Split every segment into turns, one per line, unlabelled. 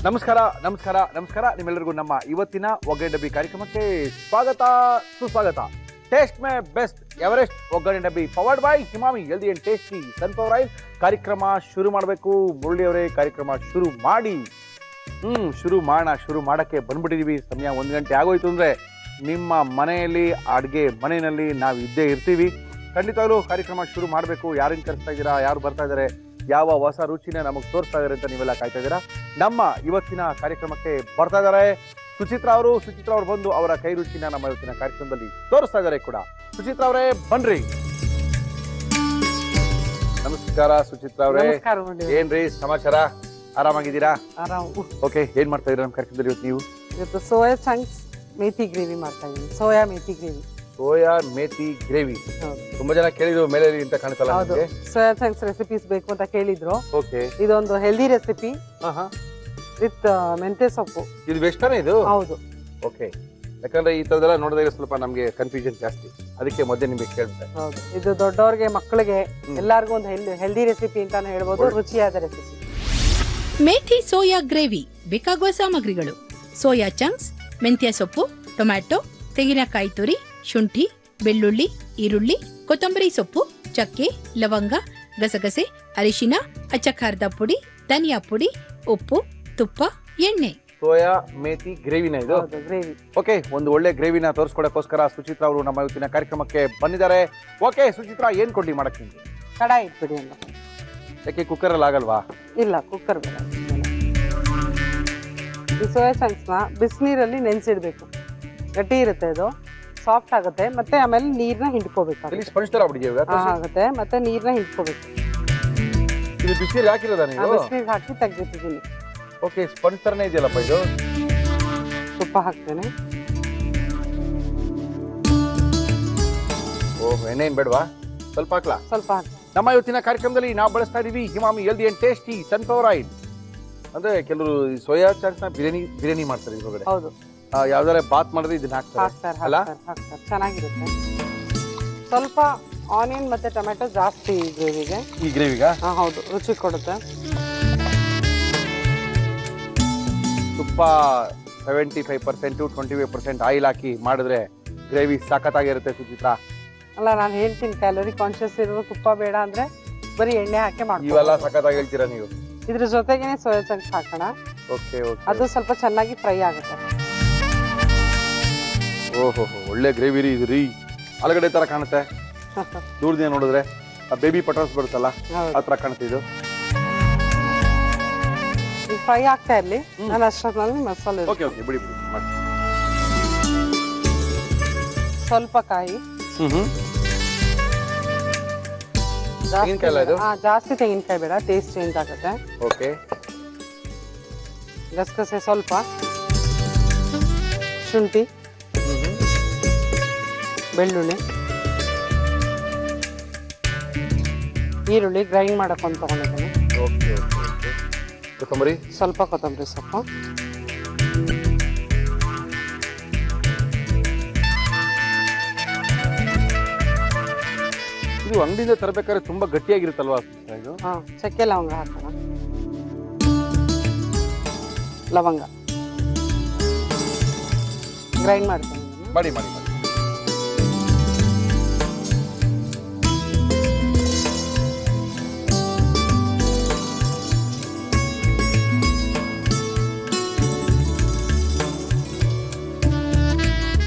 ನಮಸ್ಕಾರ ನಮಸ್ಕಾರ ನಮಸ್ಕಾರ ನಿಮ್ಮೆಲ್ಲರಿಗೂ ನಮ್ಮ ಇವತ್ತಿನ ಒಗ್ಗರಣೆ ಡಬ್ಬಿ ಕಾರ್ಯಕ್ರಮಕ್ಕೆ ಸ್ವಾಗತ ಸುಸ್ವಾಗತ. ಟೇಸ್ಟ್ ಮೇ ಬೆಸ್ಟ್ ಎವರೆಸ್ಟ್ ಒಗ್ಗರಣೆ ಡಬ್ಬಿ powered by Himami healthy and tasty sunflower oil. ಕಾರ್ಯಕ್ರಮ ಶುರು ಮಾಡಬೇಕು. ಮುರಳಿ ಅವರೇ ಕಾರ್ಯಕ್ರಮ ಶುರು ಮಾಡಿ. ಶುರು ಮಾಡಕ್ಕೆ ಬಂದ್ಬಿಟ್ಟಿದೀವಿ. ಸಮಯ 1 ಗಂಟೆ ಆಗೋಯ್ತು ಅಂದ್ರೆ ನಿಮ್ಮ ಮನೆಯಲ್ಲಿ ಅಡುಗೆ ಮನೆಯಲ್ಲಿ ನಾವು ಇದ್ದೇ ಇರ್ತೀವಿ. ಖಂಡಿತವಾಗ್ಲೂ ಕಾರ್ಯಕ್ರಮ ಶುರು ಮಾಡಬೇಕು. ಯಾರನ್ನು ಕರೆಸ್ತಾ ಇದ್ದೀರಾ, ಯಾರು ಬರ್ತಾ ಇದ್ದಾರೆ, ಯಾವ ಹೊಸ ರುಚಿನ ನಮಗೆ ತೋರಿಸ್ತಾ ಇದ್ದಾರೆ ಅಂತ ನೀವೆಲ್ಲ ಕಾಯ್ತಾ ಇದ್ದೀರಾ. ನಮ್ಮ ಇವತ್ತಿನ ಕಾರ್ಯಕ್ರಮಕ್ಕೆ ಬರ್ತಾ ಇದ್ದಾರೆ ಸುಚಿತ್ರಾ ಅವರು. ಸುಚಿತ್ರಾ ಅವರು ಬಂದು ಅವರ ಕೈ ರುಚಿನ ನಮ್ಮ ಇವತ್ತಿನ ಕಾರ್ಯಕ್ರಮದಲ್ಲಿ ತೋರಿಸ್ತಾ ಇದ್ದಾರೆ ಕೂಡ. ಸುಚಿತ್ರಾ ಅವರೇ ಬನ್ರಿ. ನಮಸ್ಕಾರ ಸುಚಿತ್ರಾ ಅವರೇ. ಏನ್ರಿ ಸಮಾಚಾರ, ಆರಾಮಾಗಿದ್ದೀರಾ? ಓಕೆ, ಏನ್ ಮಾಡ್ತಾ ಇದ್ದೀರಾ ನಮ್ಮ ಕಾರ್ಯಕ್ರಮದಲ್ಲಿ ಇವತ್ತು ನೀವು?
ಇವತ್ತು ಸೋಯಾ ಚಂಕ್ಸ್ ಮೇಥಿ ಗ್ರೇವಿ ಮಾಡ್ತಾ ಇದ್ದೀನಿ. Soya methi gravy.
Soya methi gravy. ತುಂಬಾ ಜನ ಕೇಳಿದ್ರು ಮೇಲೆ ಅಂತ ಕಾಣ್ತಲ್ಲ.
ಸೋಯಾ ಚಂಕ್ಸ್ ರೆಸಿಪೀಸ್ ಬೇಕು ಅಂತ ಕೇಳಿದ್ರು.
ಓಕೆ,
ಇದೊಂದು ಹೆಲ್ದಿ ರೆಸಿಪಿ ವಿತ್ ಮೆಂತೆ ಸೊಪ್ಪು.
ಇದು ಬೆಸ್ಟಾನೆ ಇದು?
ಹೌದು.
ಓಕೆ, ಯಾಕಂದ್ರೆ ಈ ತರದೆಲ್ಲ ನೋಡಿದಾಗ ಸ್ವಲ್ಪ ನಮ್ಗೆ ಕನ್ಫ್ಯೂಷನ್ ಜಾಸ್ತಿ, ಅದಕ್ಕೆ ಮೊದಲೇ ನಿಮಗೆ ಕೇಳ್ತೆ.
ಹೌದು, ಇದು ದೊಡ್ಡವ್ರಿಗೆ ಮಕ್ಕಳಿಗೆ ಎಲ್ಲರಿಗೂ ಒಂದು ಹೆಲ್ದಿ ರೆಸಿಪಿ ಅಂತಾನೆ ಹೇಳ್ಬೋದು. ರುಚಿಯಾದ ರೆಸಿಪಿ.
ಮೇಥಿ ಸೋಯಾ ಗ್ರೇವಿ ಬೇಕಾಗುವ ಸಾಮಗ್ರಿಗಳು: ಸೋಯಾ ಚಂಕ್ಸ್, ಮೆಂತ್ಯ ಸೊಪ್ಪು, ಟೊಮ್ಯಾಟೊ, ತೆಂಗಿನಕಾಯಿ ತುರಿ, ಶುಂಠಿ, ಬೆಳ್ಳುಳ್ಳಿ, ಈರುಳ್ಳಿ, ಕೊತ್ತಂಬರಿ ಸೊಪ್ಪು, ಚಕ್ಕೆ, ಲವಂಗ, ಗಸಗಸೆ, ಅರಿಶಿನ, ಅಚ್ಚ ಖಾರದ ಪುಡಿ, ಧನಿಯಾ ಪುಡಿ, ಉಪ್ಪು, ತುಪ್ಪ, ಎಣ್ಣೆ.
ಸೋಯಾ ಮೇಥಿ ಗ್ರೇವಿನ ಇದು?
ಗ್ರೇವಿ.
ಓಕೆ, ಒಂದು ಒಳ್ಳೆ ಗ್ರೇವಿನ ತೋರಿಸ್ಕೊಡಕ್ಕೋಸ್ಕರ ಸುಚಿತ್ರಾ ಅವರು ನಮ್ಮ ಇವತ್ತಿನ ಕಾರ್ಯಕ್ರಮಕ್ಕೆ ಬಂದಿದ್ದಾರೆ. ಓಕೆ ಸುಚಿತ್ರಾ, ಏನ್ ಕೊಡ್ಲಿ ಮಾಡಕ್ಕೆ?
ಕಡಾಯಿ ಇಟ್ಬಿಡಿ ಅಂತ.
ಯಾಕೆ ಕುಕ್ಕರ್ ಅಲ್ಲಿ ಆಗಲ್ವಾ?
ಇಲ್ಲ, ಕುಕ್ಕರ್ ಬೇಡ. ಈ ಸೋಯಾ ಚಂಕ್ಸ್ ನ ಬಿಸಿನೀರಲ್ಲಿ ನೆನೆಸಿಡ್ಬೇಕು. ಗಟ್ಟಿ ಇರುತ್ತೆ, ಇದು ಸಾಫ್ಟ್ ಆಗುತ್ತೆ. ಮತ್ತೆ ಆಮೇಲೆ ನೀರ್ನ ಹಿಂಡ್ಕೋಬೇಕಾಗುತ್ತೆ. ಮತ್ತೆ ನೀರ್ನ ಹಿಂಡ್ಕೋಬೇಕು.
ಇದು ಬಿಸಿನೀರು ಹಾಕಿರೋದಾ ನೀವು?
ಬಿಸಿನೀರಿಗೆ ಹಾಕಿ ತೆಗ್ದಿಟ್ಟಿದ್ದೀನಿ.
ಓಕೆ, ಸ್ಪಂಜ್ ತರನೇ ಇದೆಯಲ್ಲಪ್ಪ ಇದು.
ತುಪ್ಪ ಹಾಕ್ತೇನೆ.
ಓಹ್, ಎಣ್ಣೆ ಏನ್ ಬೇಡವಾ? ಸ್ವಲ್ಪ ಹಾಕ್ಲಾ?
ಸ್ವಲ್ಪ ಹಾಕಿ.
ನಮ್ಮ ಇವತ್ತಿನ ಕಾರ್ಯಕ್ರಮದಲ್ಲಿ ನಾವು ಬಳಸ್ತಾ ಇದೀವಿ Himami healthy and tasty sunflower oil. ಅಂದ್ರೆ ಕೆಲವರು ಸೋಯಾ ಚಾಟ್ಸ್ ನ ಬಿರಿಯಾನಿ ಮಾಡ್ತಾರೆ ಇದ್ರೊಳಗಡೆ.
ಹೌದು,
ಯಾವ್ದಾರ ಬಾತ್ ಮಾಡಿದ್ರೆ ಇದನ್ನ ಹಾಕ್ತಾರೆ ಅಲ್ಲ?
ಚೆನ್ನಾಗಿರುತ್ತೆ. ಸ್ವಲ್ಪ ಆನಿಯನ್ ಮತ್ತೆ ಟೊಮೆಟೊ ಜಾಸ್ತಿ ಗ್ರೇವಿಗೆ.
ಈ ಗ್ರೇವಿಗ?
ಹೌದು, ರುಚಿ ಕೊಡುತ್ತೆ.
ತುಪ್ಪ 75% 25% ಆಯಿಲ್ ಹಾಕಿ ಮಾಡಿದ್ರೆ ಗ್ರೇವಿ ಸಖತ್ತಾಗಿರುತ್ತೆ ಸುಚಿತ್ರಾ.
ಅಲ್ಲ, ನಾನು ಹೇಳ್ತೀನಿ ಕ್ಯಾಲೋರಿ ಕಾನ್ಶಿಯಸ್ ಇರೋ ತುಪ್ಪ ಬೇಡ ಅಂದ್ರೆ ಬರೀ ಎಣ್ಣೆ ಹಾಕಿ ಮಾಡ್ತೀವಿ.
ಇವೆಲ್ಲ ಸಖತ್ತಾಗಿ ಹೇಳ್ತೀರಾ ನೀವು.
ಇದ್ರ ಜೊತೆಗೇನೆ ಸೋಯಾ ಚಂಕ್ಸ್ ಹಾಕೋಣ.
ಓಕೆ ಓಕೆ,
ಅದು ಸ್ವಲ್ಪ ಚೆನ್ನಾಗಿ ಫ್ರೈ ಆಗುತ್ತೆ.
ಓಹೋ, ಒಳ್ಳೆ ಗ್ರೇವಿ ರೀ ಇದು ರೀ. ಆಲೂಗಡ್ಡೆ ತರ ಕಾಣುತ್ತೆ ದೂರದಿಂದ ನೋಡಿದ್ರೆ. ಬೇಬಿ ಪಟಾಸ್ ಬರುತ್ತಲ್ಲ ಆ ತರ ಕಾಣುತ್ತೆ ಇದು.
ಫ್ರೈ ಆಗ್ತಾ ಇರ್ಲಿ, ನಾನು ಅಷ್ಟೊತ್ತಿನಲ್ಲಿ ಮಸಾಲೆ.
ಓಕೆ ಓಕೆ, ಬಿಡಿ ಬಿಡಿ ಮಾಡಿ.
ಸ್ವಲ್ಪ ಕಾಯಿ, ಜಾಸ್ತಿ ತೆಂಗಿನಕಾಯಿ ಬೇಡ, ಟೇಸ್ಟ್ ಚೇಂಜ್ ಆಗುತ್ತೆ.
ಓಕೆ,
ಗಸಗಸೆ ಸ್ವಲ್ಪ, ಶುಂಠಿ, ಬೆಳ್ಳುಳ್ಳಿ, ಈರುಳ್ಳಿ ಗ್ರೈಂಡ್ ಮಾಡಕೊಂಡು ತಗೊಂಡಿದ್ದೀನಿ.
ಓಕೆ ಓಕೆ ಓಕೆ, ಕೊತ್ತಂಬರಿ
ಸ್ವಲ್ಪ, ಕೊತ್ತಂಬರಿ ಸೊಪ್ಪು,
ಇದು ಅಂಗಡಿಯಿಂದ ತರಬೇಕಾದ್ರೆ ತುಂಬಾ ಗಟ್ಟಿಯಾಗಿರುತ್ತಲ್ವಾ ಇದು?
ಚಕ್ಕೆ ಲವಂಗ ಹಾಕೋಣ. ಲವಂಗ ಗ್ರೈಂಡ್ ಮಾಡ್ತೀನಿ.
ಮಾಡಿ ಮಾಡಿ ಮಾಡಿ.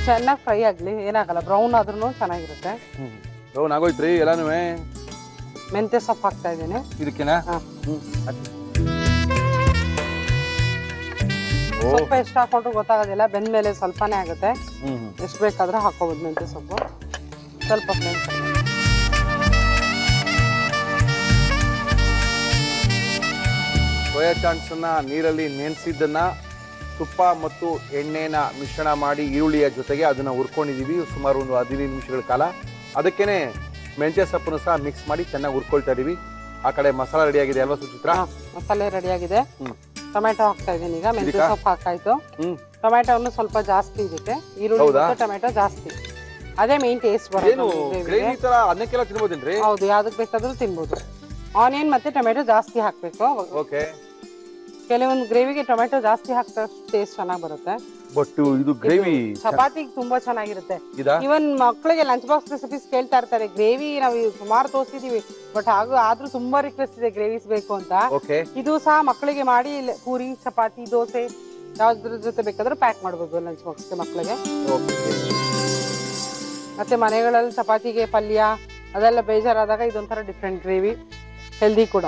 ಚೆನ್ನಾಗಿ ಫ್ರೈ ಆಗ್ಲಿ, ಏನಾಗಲ್ಲ, ಬ್ರೌನ್ ಆದ್ರೂ ಚೆನ್ನಾಗಿರುತ್ತೆ.
ಬ್ರೌನ್ ಆಗೋಯ್ತ್ರಿ ಎಲ್ಲಾನು.
ಮೆಂತ್ಯ ಸೊಪ್ಪು ಹಾಕ್ತಾ ಇದ್ದೀನಿ
ಇದಕ್ಕೆನಾ?
ಸ್ವಲ್ಪ ಎಷ್ಟು ಹಾಕೊಂಡ್ರು ಗೊತ್ತಾಗೋದಿಲ್ಲ, ಬೆಂದ್ಮೇಲೆ ಸ್ವಲ್ಪನೇ ಆಗುತ್ತೆ. ಎಷ್ಟು ಬೇಕಾದ್ರೂ ಹಾಕೋಬಹುದು ಮೆಂತ್ಯ ಸೊಪ್ಪು. ಸ್ವಲ್ಪ
ಸೋಯಾ ಚಾಂಕ್ಸ್ ಅನ್ನ ನೀರಲ್ಲಿ ನೆನೆಸಿದ್ದನ್ನ ತುಪ್ಪ ಮತ್ತು ಎಣ್ಣೆನ ಮಿಶ್ರಣ ಮಾಡಿ ಈರುಳ್ಳಿಯ ಜೊತೆಗೆ ಅದನ್ನ ಹುರ್ಕೊಂಡಿದೀವಿ ಸುಮಾರು ಒಂದು 15 ನಿಮಿಷಗಳ ಕಾಲ. ಅದಕ್ಕೇನೆ ಮೆಂತ್ಯ ಸೊಪ್ಪನ್ನು ಸಹ ಮಿಕ್ಸ್ ಮಾಡಿ ಚೆನ್ನಾಗಿ ಹುರ್ಕೊಳ್ತಾ ಇದೀವಿ. ಆ ಕಡೆ ಮಸಾಲಾ ರೆಡಿ ಆಗಿದೆ ಅಲ್ವಾ ಸುಚಿತ್ರಾ?
ಮಸಾಲೆ ರೆಡಿ ಆಗಿದೆ. ಟೊಮೆಟೊ ಹಾಕ್ತಾ ಇದ್ದೀನಿ ಈಗ. ಮೆಂತ್ಯ ಸೊಪ್ಪು ಹಾಕಾಯ್ತು. ಟೊಮೆಟೊವನ್ನು ಸ್ವಲ್ಪ ಜಾಸ್ತಿ ಇದಕ್ಕೆ, ಈರುಳ್ಳಿ ಮತ್ತು ಟೊಮೆಟೊ ಜಾಸ್ತಿ, ಅದೇ ಮೇನ್ ಟೇಸ್ಟ್ ಬರೋದು. ಹೌದು, ಯಾವ್ದಕ್ ಬೇಕಾದ್ರೂ ತಿನ್ಬೋದು. ಆನಿಯನ್ ಮತ್ತೆ ಟೊಮೆಟೊ ಜಾಸ್ತಿ ಹಾಕ್ಬೇಕು.
ಓಕೆ,
ಕೆಲವೊಂದು ಗ್ರೇವಿಗೆ ಟೊಮೆಟೊ ಜಾಸ್ತಿ ಹಾಕ್ತಾ ಟೇಸ್ಟ್ ಚೆನ್ನಾಗಿ ಬರುತ್ತೆ.
ಬಟ್ ಇದು ಗ್ರೇವಿ
ಚಪಾತಿಗೆ ತುಂಬಾ ಚೆನ್ನಾಗಿರುತ್ತೆ. ಇವನ್ ಮಕ್ಕಳಿಗೆ ಲಂಚ್ ಬಾಕ್ಸ್ ರೆಸಿಪೀಸ್ ಕೇಳ್ತಾ ಇರ್ತಾರೆ. ಗ್ರೇವಿ ನಾವು ಸುಮಾರು ತೋರಿಸಿದೀವಿ, ಬಟ್ ಆದ್ರೂ ತುಂಬಾ ರಿಕ್ವೆಸ್ಟ್ ಇದೆ ಗ್ರೇವಿಸ್ ಬೇಕು ಅಂತ. ಇದು ಸಹ ಮಕ್ಕಳಿಗೆ ಮಾಡಿ ಪೂರಿ, ಚಪಾತಿ, ದೋಸೆ ಯಾವ್ದ್ರ ಜೊತೆ ಬೇಕಾದ್ರೂ ಪ್ಯಾಕ್ ಮಾಡ್ಬೋದು ಲಂಚ್ ಬಾಕ್ಸ್ಗೆ ಮಕ್ಕಳಿಗೆ. ಮತ್ತೆ ಮನೆಗಳಲ್ಲಿ ಚಪಾತಿಗೆ ಪಲ್ಯ ಅದೆಲ್ಲ ಬೇಜಾರಾದಾಗ ಇದೊಂಥರ ಡಿಫ್ರೆಂಟ್ ಗ್ರೇವಿ, ಹೆಲ್ದಿ ಕೂಡ.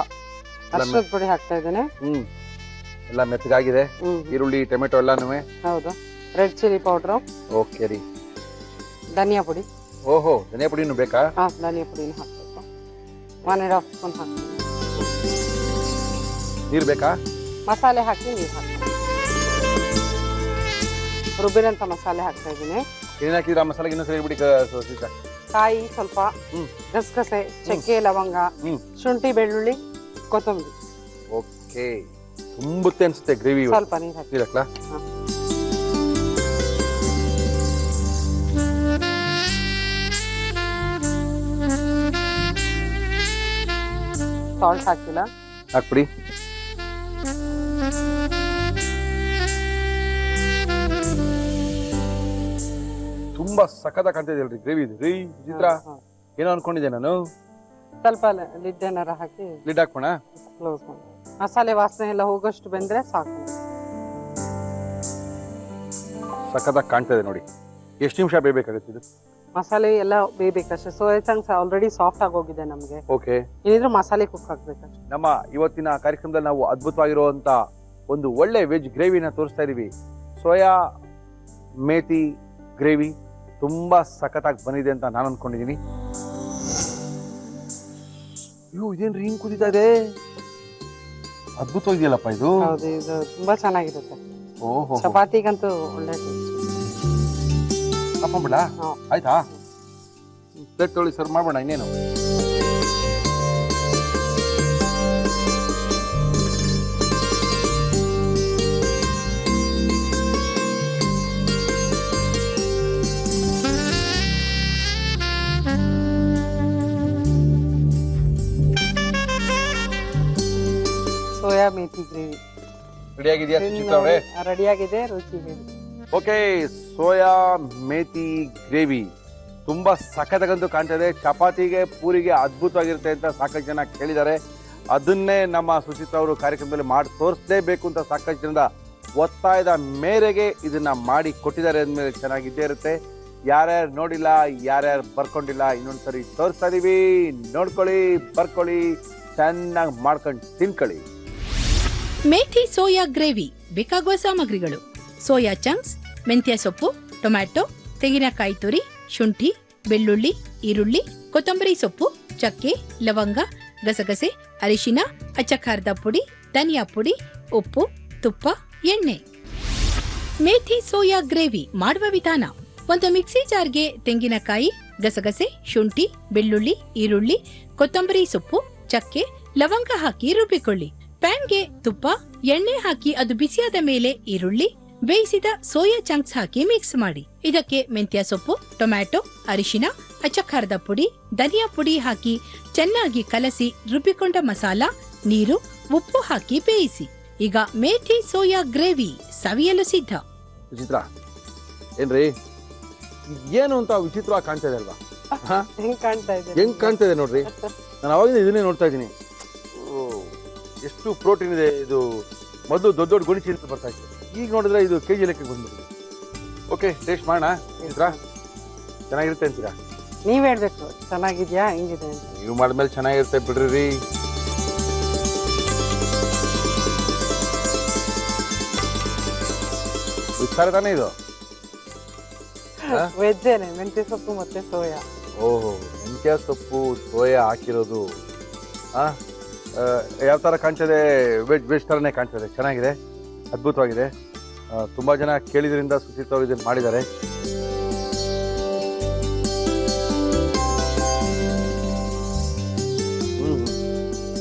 ಅರ್ಶಿನದ ಪುಡಿ ಹಾಕ್ತಾ ಇದ್ದೇನೆ.
ಎಲ್ಲ ಮೆತ್ತಗಾಗಿದೆ. ಈರುಳ್ಳಿ, ಟೊಮೆಟೊ ಎಲ್ಲಾನು.
ಹೌದು. Red chilli powder.
ಓಕೆ ರೀ.
ಧನಿಯಾ ಪುಡಿ.
ಓಹೋ, ಧನಿಯಾ ಪುಡಿನೂ ಬೇಕಾ?
ಹಾ, ಧನಿಯಾ ಪುಡಿನೂ ಹಾಕ್ಬೇಕು. 1.5 ಸ್ಪೂನ್ ಹಾಕ್ತೀನಿ.
ನೀರು ಬೇಕಾ?
ಮಸಾಲೆ ಹಾಕಿ ನೀರು ಹಾಕಿ ರುಬ್ಬಿರಂತ ಮಸಾಲೆ ಹಾಕ್ತಾ ಇದ್ದೀನಿ.
ಏನ್ ಹಾಕಿದ್ರ ಮಸಾಲೆಗೆ? ಇನ್ನೊಂದ್ಸರಿ ಹೇಳ್ಬಿಡಿ.
ಕಾಯಿ ಸ್ವಲ್ಪ, ಗಸಗಸೆ, ಚಕ್ಕೆ, ಲವಂಗ, ಶುಂಠಿ, ಬೆಳ್ಳುಳ್ಳಿ, ಕೊತ್ತಂಬರಿ.
ಓಕೆ, ತುಂಬುತ್ತೆ ಅನ್ಸುತ್ತೆ ಗ್ರೇವಿ.
ಸ್ವಲ್ಪ ನೀರು ಹಾಕಿ. ಸಾಲ್ಟ್ ಹಾಕಿಲ್ಲ,
ಹಾಕ್ಬಿಡಿ. ತುಂಬಾ ಸಖತ್ ಕಾಣ್ತಿದ್ಯಲ್ರಿ ಗ್ರೇವಿ ಇದು ರೀ. ಚಿತ್ರ ಏನೋ ಅನ್ಕೊಂಡಿದ್ದೆ ನಾನು.
ಸ್ವಲ್ಪ ಲಿಡ್ ಏನಾರ ಹಾಕಿ
ಲಿಡ್ ಹಾಕೋಣ.
ಕ್ಲೋಸ್ ಮಾಡಿ ಮಸಾಲೆ ವಾಸನೆ ಎಲ್ಲ ಹೋಗೋಷ್ಟು ಬೆಂದ್ರೆ ಸಾಕು.
ಸಖತ್ತಾಗಿ ಕಾಣ್ತಾ ಇದೆ ನೋಡಿ. ಎಷ್ಟು ನಿಮಿಷ ಬೇಯಬೇಕಾಗುತ್ತೆ ಇದು?
ಮಸಾಲೆ ಎಲ್ಲ ಬೇಯಬೇಕಷ್ಟೇ. ಸೋಯಾ ಚಂಕ್ಸ್ ಆಲ್ರೆಡಿ ಸಾಫ್ಟ್ ಆಗೋಗಿದೆ ನಮಗೆ.
ಓಕೆ,
ಏನಿದ್ರು ಮಸಾಲೆ ಕುಕ್ ಆಗ್ಬೇಕಷ್ಟೇ.
ನಮ್ಮ ಇವತ್ತಿನ ಕಾರ್ಯಕ್ರಮದಲ್ಲಿ ನಾವು ಅದ್ಭುತವಾಗಿರುವಂತ ಒಂದು ಒಳ್ಳೆ ವೆಜ್ ಗ್ರೇವಿನ ತೋರಿಸ್ತಾ ಇದೀವಿ. ಸೋಯಾ ಮೇಥಿ ಗ್ರೇವಿ ತುಂಬಾ ಸಖತ್ತಾಗಿ ಬಂದಿದೆ ಅಂತ ನಾನು ಅನ್ಕೊಂಡಿದೀನಿ. ಇದೇನ್ರಿ ಹಿಂಗ್ ಕುದೀತಾ ಇದೆ? ಅದ್ಭುತವಾಗಿದೆಯಲ್ಲಪ್ಪ ಇದು.
ಹೌದು, ಇದು ತುಂಬಾ ಚೆನ್ನಾಗಿರುತ್ತೆ.
ಓಹೋ,
ಚಪಾತಿಗಂತೂ ಒಳ್ಳೆ
ಹಾಕೊಂಡ್ಬಿಡ. ಆಯ್ತಾ? ಪ್ಲೇಟ್ ತೊಳಿ ಸರ್ವ್ ಮಾಡೋಣ. ಇನ್ನೇನು
ಸೋಯಾ ಮೇಥಿ ಗ್ರೇವಿ
ರೆಡಿ ಆಗಿದೆಯಾ ಸುಚಿತ್ರಾ ಅವರೇ?
ರೆಡಿ ಆಗಿದೆ. ರುಚಿ
ಓಕೆ, ಸೋಯಾ ಮೇಥಿ ಗ್ರೇವಿ ತುಂಬಾ ಸಖತ್ತಾಗಂತೂ ಕಾಣ್ತಾ ಇದೆ. ಚಪಾತಿಗೆ, ಪೂರಿಗೆ ಅದ್ಭುತವಾಗಿರುತ್ತೆ ಅಂತ ಸಾಕಷ್ಟು ಜನ ಕೇಳಿದ್ದಾರೆ. ಅದನ್ನೇ ನಮ್ಮ ಸುಚಿತ್ರಾ ಅವರು ಕಾರ್ಯಕ್ರಮದಲ್ಲಿ ಮಾಡಿ ತೋರಿಸಲೇಬೇಕು ಅಂತ ಸಾಕಷ್ಟು ಜನದ ಒತ್ತಾಯದ ಮೇರೆಗೆ ಇದನ್ನ ಮಾಡಿ ಕೊಟ್ಟಿದ್ದಾರೆ. ಅಂದಮೇಲೆ ಚೆನ್ನಾಗಿದ್ದೇ ಇರುತ್ತೆ. ಯಾರ್ಯಾರು ನೋಡಿಲ್ಲ, ಯಾರ್ಯಾರು ಬರ್ಕೊಂಡಿಲ್ಲ, ಇನ್ನೊಂದ್ಸರಿ ತೋರಿಸ್ತಾ ಇದೀವಿ. ನೋಡ್ಕೊಳ್ಳಿ, ಬರ್ಕೊಳ್ಳಿ, ಚೆನ್ನಾಗಿ ಮಾಡ್ಕೊಂಡು ತಿನ್ಕೊಳ್ಳಿ.
ಮೇಥಿ ಸೋಯಾ ಗ್ರೇವಿ ಬೇಕಾಗುವ ಸಾಮಗ್ರಿಗಳು: ಸೋಯಾ ಚಂಕ್ಸ್, ಮೆಂತ್ಯ ಸೊಪ್ಪು, ಟೊಮ್ಯಾಟೊ, ತೆಂಗಿನಕಾಯಿ ತುರಿ, ಶುಂಠಿ, ಬೆಳ್ಳುಳ್ಳಿ, ಈರುಳ್ಳಿ, ಕೊತ್ತಂಬರಿ ಸೊಪ್ಪು, ಚಕ್ಕೆ, ಲವಂಗ, ಗಸಗಸೆ, ಅರಿಶಿನ, ಅಚ್ಚಖಾರದ ಪುಡಿ, ಧನಿಯಾ ಪುಡಿ, ಉಪ್ಪು, ತುಪ್ಪ, ಎಣ್ಣೆ. ಮೇಥಿ ಸೋಯಾ ಗ್ರೇವಿ ಮಾಡುವ ವಿಧಾನ: ಒಂದು ಮಿಕ್ಸಿ ಜಾರ್ಗೆ ತೆಂಗಿನಕಾಯಿ, ಗಸಗಸೆ, ಶುಂಠಿ, ಬೆಳ್ಳುಳ್ಳಿ, ಈರುಳ್ಳಿ, ಕೊತ್ತಂಬರಿ ಸೊಪ್ಪು, ಚಕ್ಕೆ, ಲವಂಗ ಹಾಕಿ ರುಬ್ಬಿಕೊಳ್ಳಿ. ಪ್ಯಾನ್ಗೆ ತುಪ್ಪ, ಎಣ್ಣೆ ಹಾಕಿ ಅದು ಬಿಸಿಯಾದ ಮೇಲೆ ಈರುಳ್ಳಿ, ಬೇಯಿಸಿದ ಸೋಯಾ ಚಂಕ್ಸ್ ಹಾಕಿ ಮಿಕ್ಸ್ ಮಾಡಿ. ಇದಕ್ಕೆ ಮೆಂತ್ಯ ಸೊಪ್ಪು, ಟೊಮ್ಯಾಟೊ, ಅರಿಶಿನ, ಅಚ್ಚಖಾರದ ಪುಡಿ, ಧನಿಯಾ ಪುಡಿ ಹಾಕಿ ಚೆನ್ನಾಗಿ ಕಲಸಿ ರುಬ್ಬಿಕೊಂಡ ಮಸಾಲ, ನೀರು, ಉಪ್ಪು ಹಾಕಿ ಬೇಯಿಸಿ. ಈಗ ಮೇಥಿ ಸೋಯಾ ಗ್ರೇವಿ ಸವಿಯಲು ಸಿದ್ಧ.
ವಿಚಿತ್ರ ಏನ್ರಿ? ಏನು ಅಂತ ವಿಚಿತ್ರವಾಗಿ ಕಾಣ್ತಾ ಇದೆ ಅಲ್ವಾ?
ಹೆಂಗ್
ಕಾಣ್ತಾ ಇದೆ ನೋಡ್ರಿ. ನಾನು ಅವಾಗಿಂದ ಇದನ್ನೇ ನೋಡ್ತಾ ಇದ್ದೀನಿ. ಎಷ್ಟು ಪ್ರೋಟೀನ್ ಇದೆ ಇದು. ಮೊದಲು ದೊಡ್ಡ ದೊಡ್ಡ ಗುಣಿಸಿ ಅಂತ ಬರ್ತಾ ಇತ್ತು, ಈಗ ನೋಡಿದ್ರೆ ಇದು ಕೆಜಿ ಲೆಕ್ಕ ಬಂದ್ಬಿಟ್ಟಿದೆ. ಓಕೆ, ಟೇಸ್ಟ್ ಮಾಡೋಣ. ಚೆನ್ನಾಗಿರುತ್ತೆ ಅಂತೀರಾ?
ನೀವ್ ಹೇಳ್ಬೇಕು ಚೆನ್ನಾಗಿದ್ಯಾ ಹೆಂಗಿದೆ ಅಂತ.
ನೀವು ಮಾಡಿದ್ಮೇಲೆ ಚೆನ್ನಾಗಿರುತ್ತೆ ಬಿಡ್ರಿ. ವಿಚಾರ ತಾನೇ ಇದು?
ವೆಜ್ ಏನೇ, ಮೆಂತ್ಯ ಸೊಪ್ಪು ಮತ್ತೆ ಸೋಯಾ.
ಓಹೋ, ಮೆಂತ್ಯ ಸೊಪ್ಪು ಸೋಯಾ ಹಾಕಿರೋದು. ಯಾವ ಥರ ಕಾಣ್ತದೆ? ವೆಜ್ ಥರನೇ ಕಾಣ್ತದೆ. ಚೆನ್ನಾಗಿದೆ, ಅದ್ಭುತವಾಗಿದೆ. ತುಂಬ ಜನ ಕೇಳಿದ್ರಿಂದ ಸುಚಿತ್ ಅವರು ಇದನ್ನು ಮಾಡಿದ್ದಾರೆ.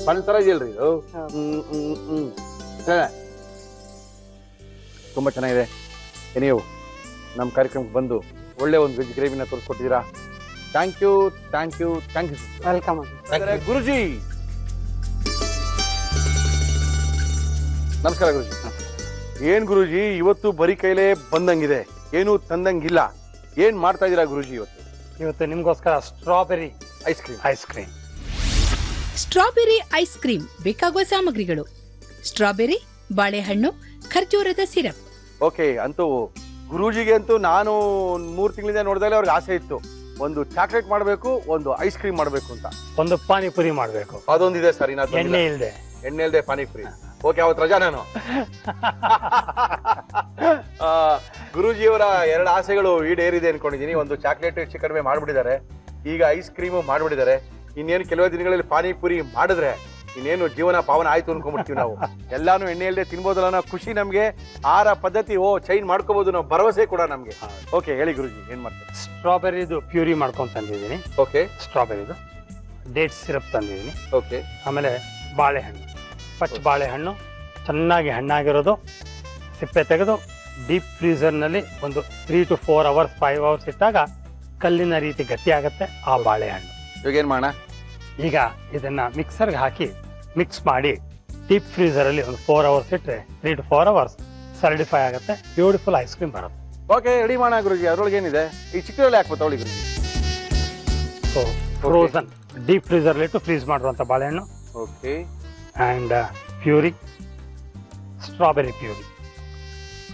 ಸಣ್ಣ ಥರ ಇದೆಯಲ್ರಿ ಇದು. ತುಂಬ ಚೆನ್ನಾಗಿದೆ. ನೀವು ನಮ್ಮ ಕಾರ್ಯಕ್ರಮಕ್ಕೆ ಬಂದು ಒಳ್ಳೆ ಒಂದು ವೆಜ್ ಗ್ರೇವಿನ ತೋರಿಸ್ಕೊಟ್ಟಿದ್ದೀರಾ. Thank you, thank you, thank you.
Welcome
ಗುರುಜಿ. ನಮಸ್ಕಾರ ಗುರುಜಿ. ಏನ್ ಗುರುಜಿ ಇವತ್ತು ಬರೀ ಕೈಲೇ ಬಂದಂಗಿದೆ, ಏನು ತಂದಂಗಿಲ್ಲ. ಏನ್ ಮಾಡ್ತಾ ಇದೀರಾ ಗುರುಜಿ ಇವತ್ತು?
ಇವತ್ತು ನಿಮ್ಗೋಸ್ಕರ strawberry
ice cream.
Strawberry ice cream ಬೇಕಾಗುವ ಸಾಮಗ್ರಿಗಳು: ಸ್ಟ್ರಾಬೆರಿ, ಬಾಳೆಹಣ್ಣು, ಖರ್ಜೂರದ ಸಿರಪ್.
ಓಕೆ, ಅಂತೂ ಗುರೂಜಿಗೆ ಅಂತೂ ನಾನು 3 ತಿಂಗಳಿಂದ ನೋಡಿದಾಗಲೇ ಅವ್ರಿಗೆ ಆಸೆ ಇತ್ತು, ಒಂದು ಚಾಕ್ಲೇಟ್ ಮಾಡಬೇಕು, ಒಂದು ಐಸ್ ಕ್ರೀಮ್ ಮಾಡಬೇಕು ಅಂತ.
ಒಂದು ಪಾನಿಪುರಿ ಮಾಡಬೇಕು.
ಅದೊಂದಿದೆ ಸರ್,
ಎಣ್ಣೆ
ಇಲ್ಲದೆ ಪಾನಿಪುರಿ. ಓಕೆ, ಅವತ್ತು ರಜಾ ನಾನು. ಗುರೂಜಿಯವರ 2 ಆಸೆಗಳು ಈಡೇರಿದೆ ಅನ್ಕೊಂಡಿದೀನಿ. ಒಂದು ಚಾಕ್ಲೇಟ್ ಹೆಚ್ಚು ಕಡಿಮೆ ಮಾಡ್ಬಿಟ್ಟಿದ್ದಾರೆ, ಈಗ ಐಸ್ ಕ್ರೀಮು ಮಾಡ್ಬಿಟ್ಟಿದ್ದಾರೆ. ಇನ್ನೇನು ಕೆಲವೇ ದಿನಗಳಲ್ಲಿ ಪಾನಿಪುರಿ ಮಾಡಿದ್ರೆ ಇನ್ನೇನು ಜೀವನ ಪಾವನ ಆಯ್ತು ಅನ್ಕೊಂಡ್ಬಿಡ್ತೀವಿ ನಾವು. ಎಲ್ಲಾನು ಎಣ್ಣೆ ಇಲ್ಲದೆ ತಿನ್ಬೋದಲ್ಲ ಅನ್ನೋ ಖುಷಿ ನಮ್ಗೆ. ಆಹಾರ ಪದ್ಧತಿ ಚೇಂಜ್ ಮಾಡ್ಕೋಬಹುದು ನಾವು, ಭರವಸೆ ಕೂಡ ನಮ್ಗೆ. ಓಕೆ, ಹೇಳಿ ಗುರುಜಿ, ಏನ್ ಮಾಡ್ತಾರೆ?
ಸ್ಟ್ರಾಬೆರಿದು ಪ್ಯೂರಿ ಮಾಡ್ಕೊಂಡ್ ತಂದಿದ್ದೀನಿ.
ಓಕೆ,
ಸ್ಟ್ರಾಬೆರಿದು ಡೇಟ್ ಸಿರಪ್ ತಂದಿದ್ದೀನಿ.
ಓಕೆ,
ಆಮೇಲೆ ಬಾಳೆಹಣ್ಣು, ಪಚ್ಚ ಬಾಳೆಹಣ್ಣು ಚೆನ್ನಾಗಿ ಹಣ್ಣಾಗಿರೋದು, ಸಿಪ್ಪೆ ತೆಗೆದು ಡೀಪ್ ಫ್ರೀಸರ್ನಲ್ಲಿ ಒಂದು 3 to 4 hours 5 hours ಇಟ್ಟಾಗ ಕಲ್ಲಿನ ರೀತಿ ಗಟ್ಟಿ ಆಗುತ್ತೆ ಆ ಬಾಳೆಹಣ್ಣು.
ಇವಾಗ ಏನ್ ಮಾಡೋಣ?
ಈಗ ಇದನ್ನ ಮಿಕ್ಸರ್ಗೆ ಹಾಕಿ ಮಿಕ್ಸ್ ಮಾಡಿ ಡೀಪ್ ಫ್ರೀಸರ್ ಅಲ್ಲಿ ಒಂದು 4 hours ಇಟ್ಟರೆ 3 to 4 hours ಸರ್ಡಿಫೈ ಆಗುತ್ತೆ. ಬ್ಯೂಟಿಫುಲ್ ಐಸ್ ಕ್ರೀಮ್ ಬರುತ್ತೆ.
ಓಕೆ, ರೆಡಿ ಮಾಡೋಣ ಗುರುಜಿ. ಅದ್ರೊಳಗೆ ಏನಿದೆ? ಈ ಚಿಕ್ಕದಲ್ಲಿ ಹಾಕ್ಬೋದು ತಗೊಳ್ಳಿ ಗುರುಜಿ.
ಸೊ ಫ್ರೋಸನ್ ಡೀಪ್ ಫ್ರೀಸರ್ ಇಟ್ಟು ಫ್ರೀಸ್ ಮಾಡಿರುವಂತ ಬಾಳೆಹಣ್ಣು.
Okay,
and puree, strawberry puree.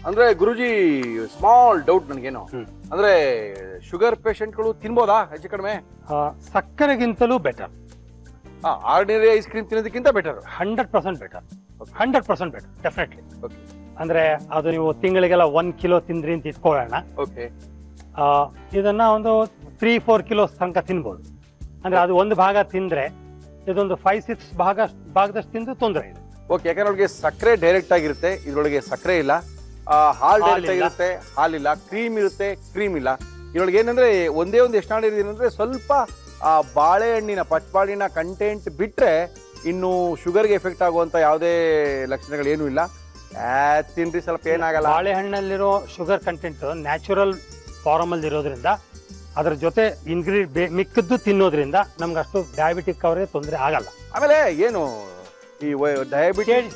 ಅಂದ್ರೆ ಗುರುಜಿ, ಸ್ಮಾಲ್ ಡೌಟ್ ನನಗೇನು ಅಂದ್ರೆ, ಶುಗರ್ ಪೇಷಂಟ್ಗಳು ತಿನ್ಬೋದಾ ಹೆಚ್ಚು ಕಡಿಮೆ?
ಸಕ್ಕರೆಗಿಂತಲೂ ಬೆಟರ್.
ಆರ್ಡಿನರಿ ಐಸ್ ಕ್ರೀಮ್ ತಿನ್ನೋದಕ್ಕಿಂತ ಬೆಟರ್.
100% ಬೆಟರ್. 100% better, definitely. ಅಂದ್ರೆ ಅದು ನೀವು ತಿಂಗಳಿಗೆಲ್ಲ 1 ಕಿಲೋ ತಿಂದ್ರಿ ಅಂತ ಇಟ್ಕೊಳ್ಳೋಣ.
ಓಕೆ,
ಇದನ್ನ ಒಂದು 3-4 ಕಿಲೋ ತನಕ ತಿನ್ಬೋದು. ಅಂದ್ರೆ ಅದು ಒಂದು ಭಾಗ ತಿಂದ್ರೆ ಇದೊಂದು 5-6 ಭಾಗದಷ್ಟು ತಿಂದು ತೊಂದರೆ ಇದೆ.
ಓಕೆ, ಯಾಕಂದ್ರೆ ಅವ್ರಿಗೆ ಸಕ್ಕರೆ ಡೈರೆಕ್ಟ್ ಆಗಿರುತ್ತೆ, ಇದ್ರೊಳಗೆ ಸಕ್ಕರೆ ಇಲ್ಲ. ಹಾಲ್ ಡೈರೆಕ್ಟ್ ಆಗಿರುತ್ತೆ, ಹಾಲಿಲ್ಲ. ಕ್ರೀಮ್ ಇರುತ್ತೆ, ಕ್ರೀಮ್ ಇಲ್ಲ. ಇದ್ರೊಳಗೆ ಏನಂದ್ರೆ ಒಂದೇ ಒಂದು ಎಷ್ಟು ಏನಂದ್ರೆ ಸ್ವಲ್ಪ ಆ ಬಾಳೆಹಣ್ಣಿನ ಪಚ್ಚಬಾಳಿನ ಕಂಟೆಂಟ್ ಬಿಟ್ರೆ ಇನ್ನು ಶುಗರ್ಗೆ ಎಫೆಕ್ಟ್ ಆಗುವಂತ ಯಾವುದೇ ಲಕ್ಷಣಗಳೇನು ಇಲ್ಲ. ತಿನ್ರಿ, ಸ್ವಲ್ಪ ಏನಾಗಲ್ಲ.
ಬಾಳೆಹಣ್ಣಲ್ಲಿರೋ ಶುಗರ್ ಕಂಟೆಂಟ್ ನ್ಯಾಚುರಲ್ ಫಾರ್ಮ್ ಅಲ್ಲಿ ಇರೋದ್ರಿಂದ ಅದ್ರ ಜೊತೆ ಮಿಕ್ಕದ್ದು ತಿನ್ನೋದ್ರಿಂದ ನಮ್ಗೆ ಅಷ್ಟು ಡಯಾಬಿಟಿಕ್ ಅವರಿಗೆ ತೊಂದರೆ ಆಗಲ್ಲ.
ಆಮೇಲೆ ಏನು ಈ ಡಯಾಬಿಟಿಸ್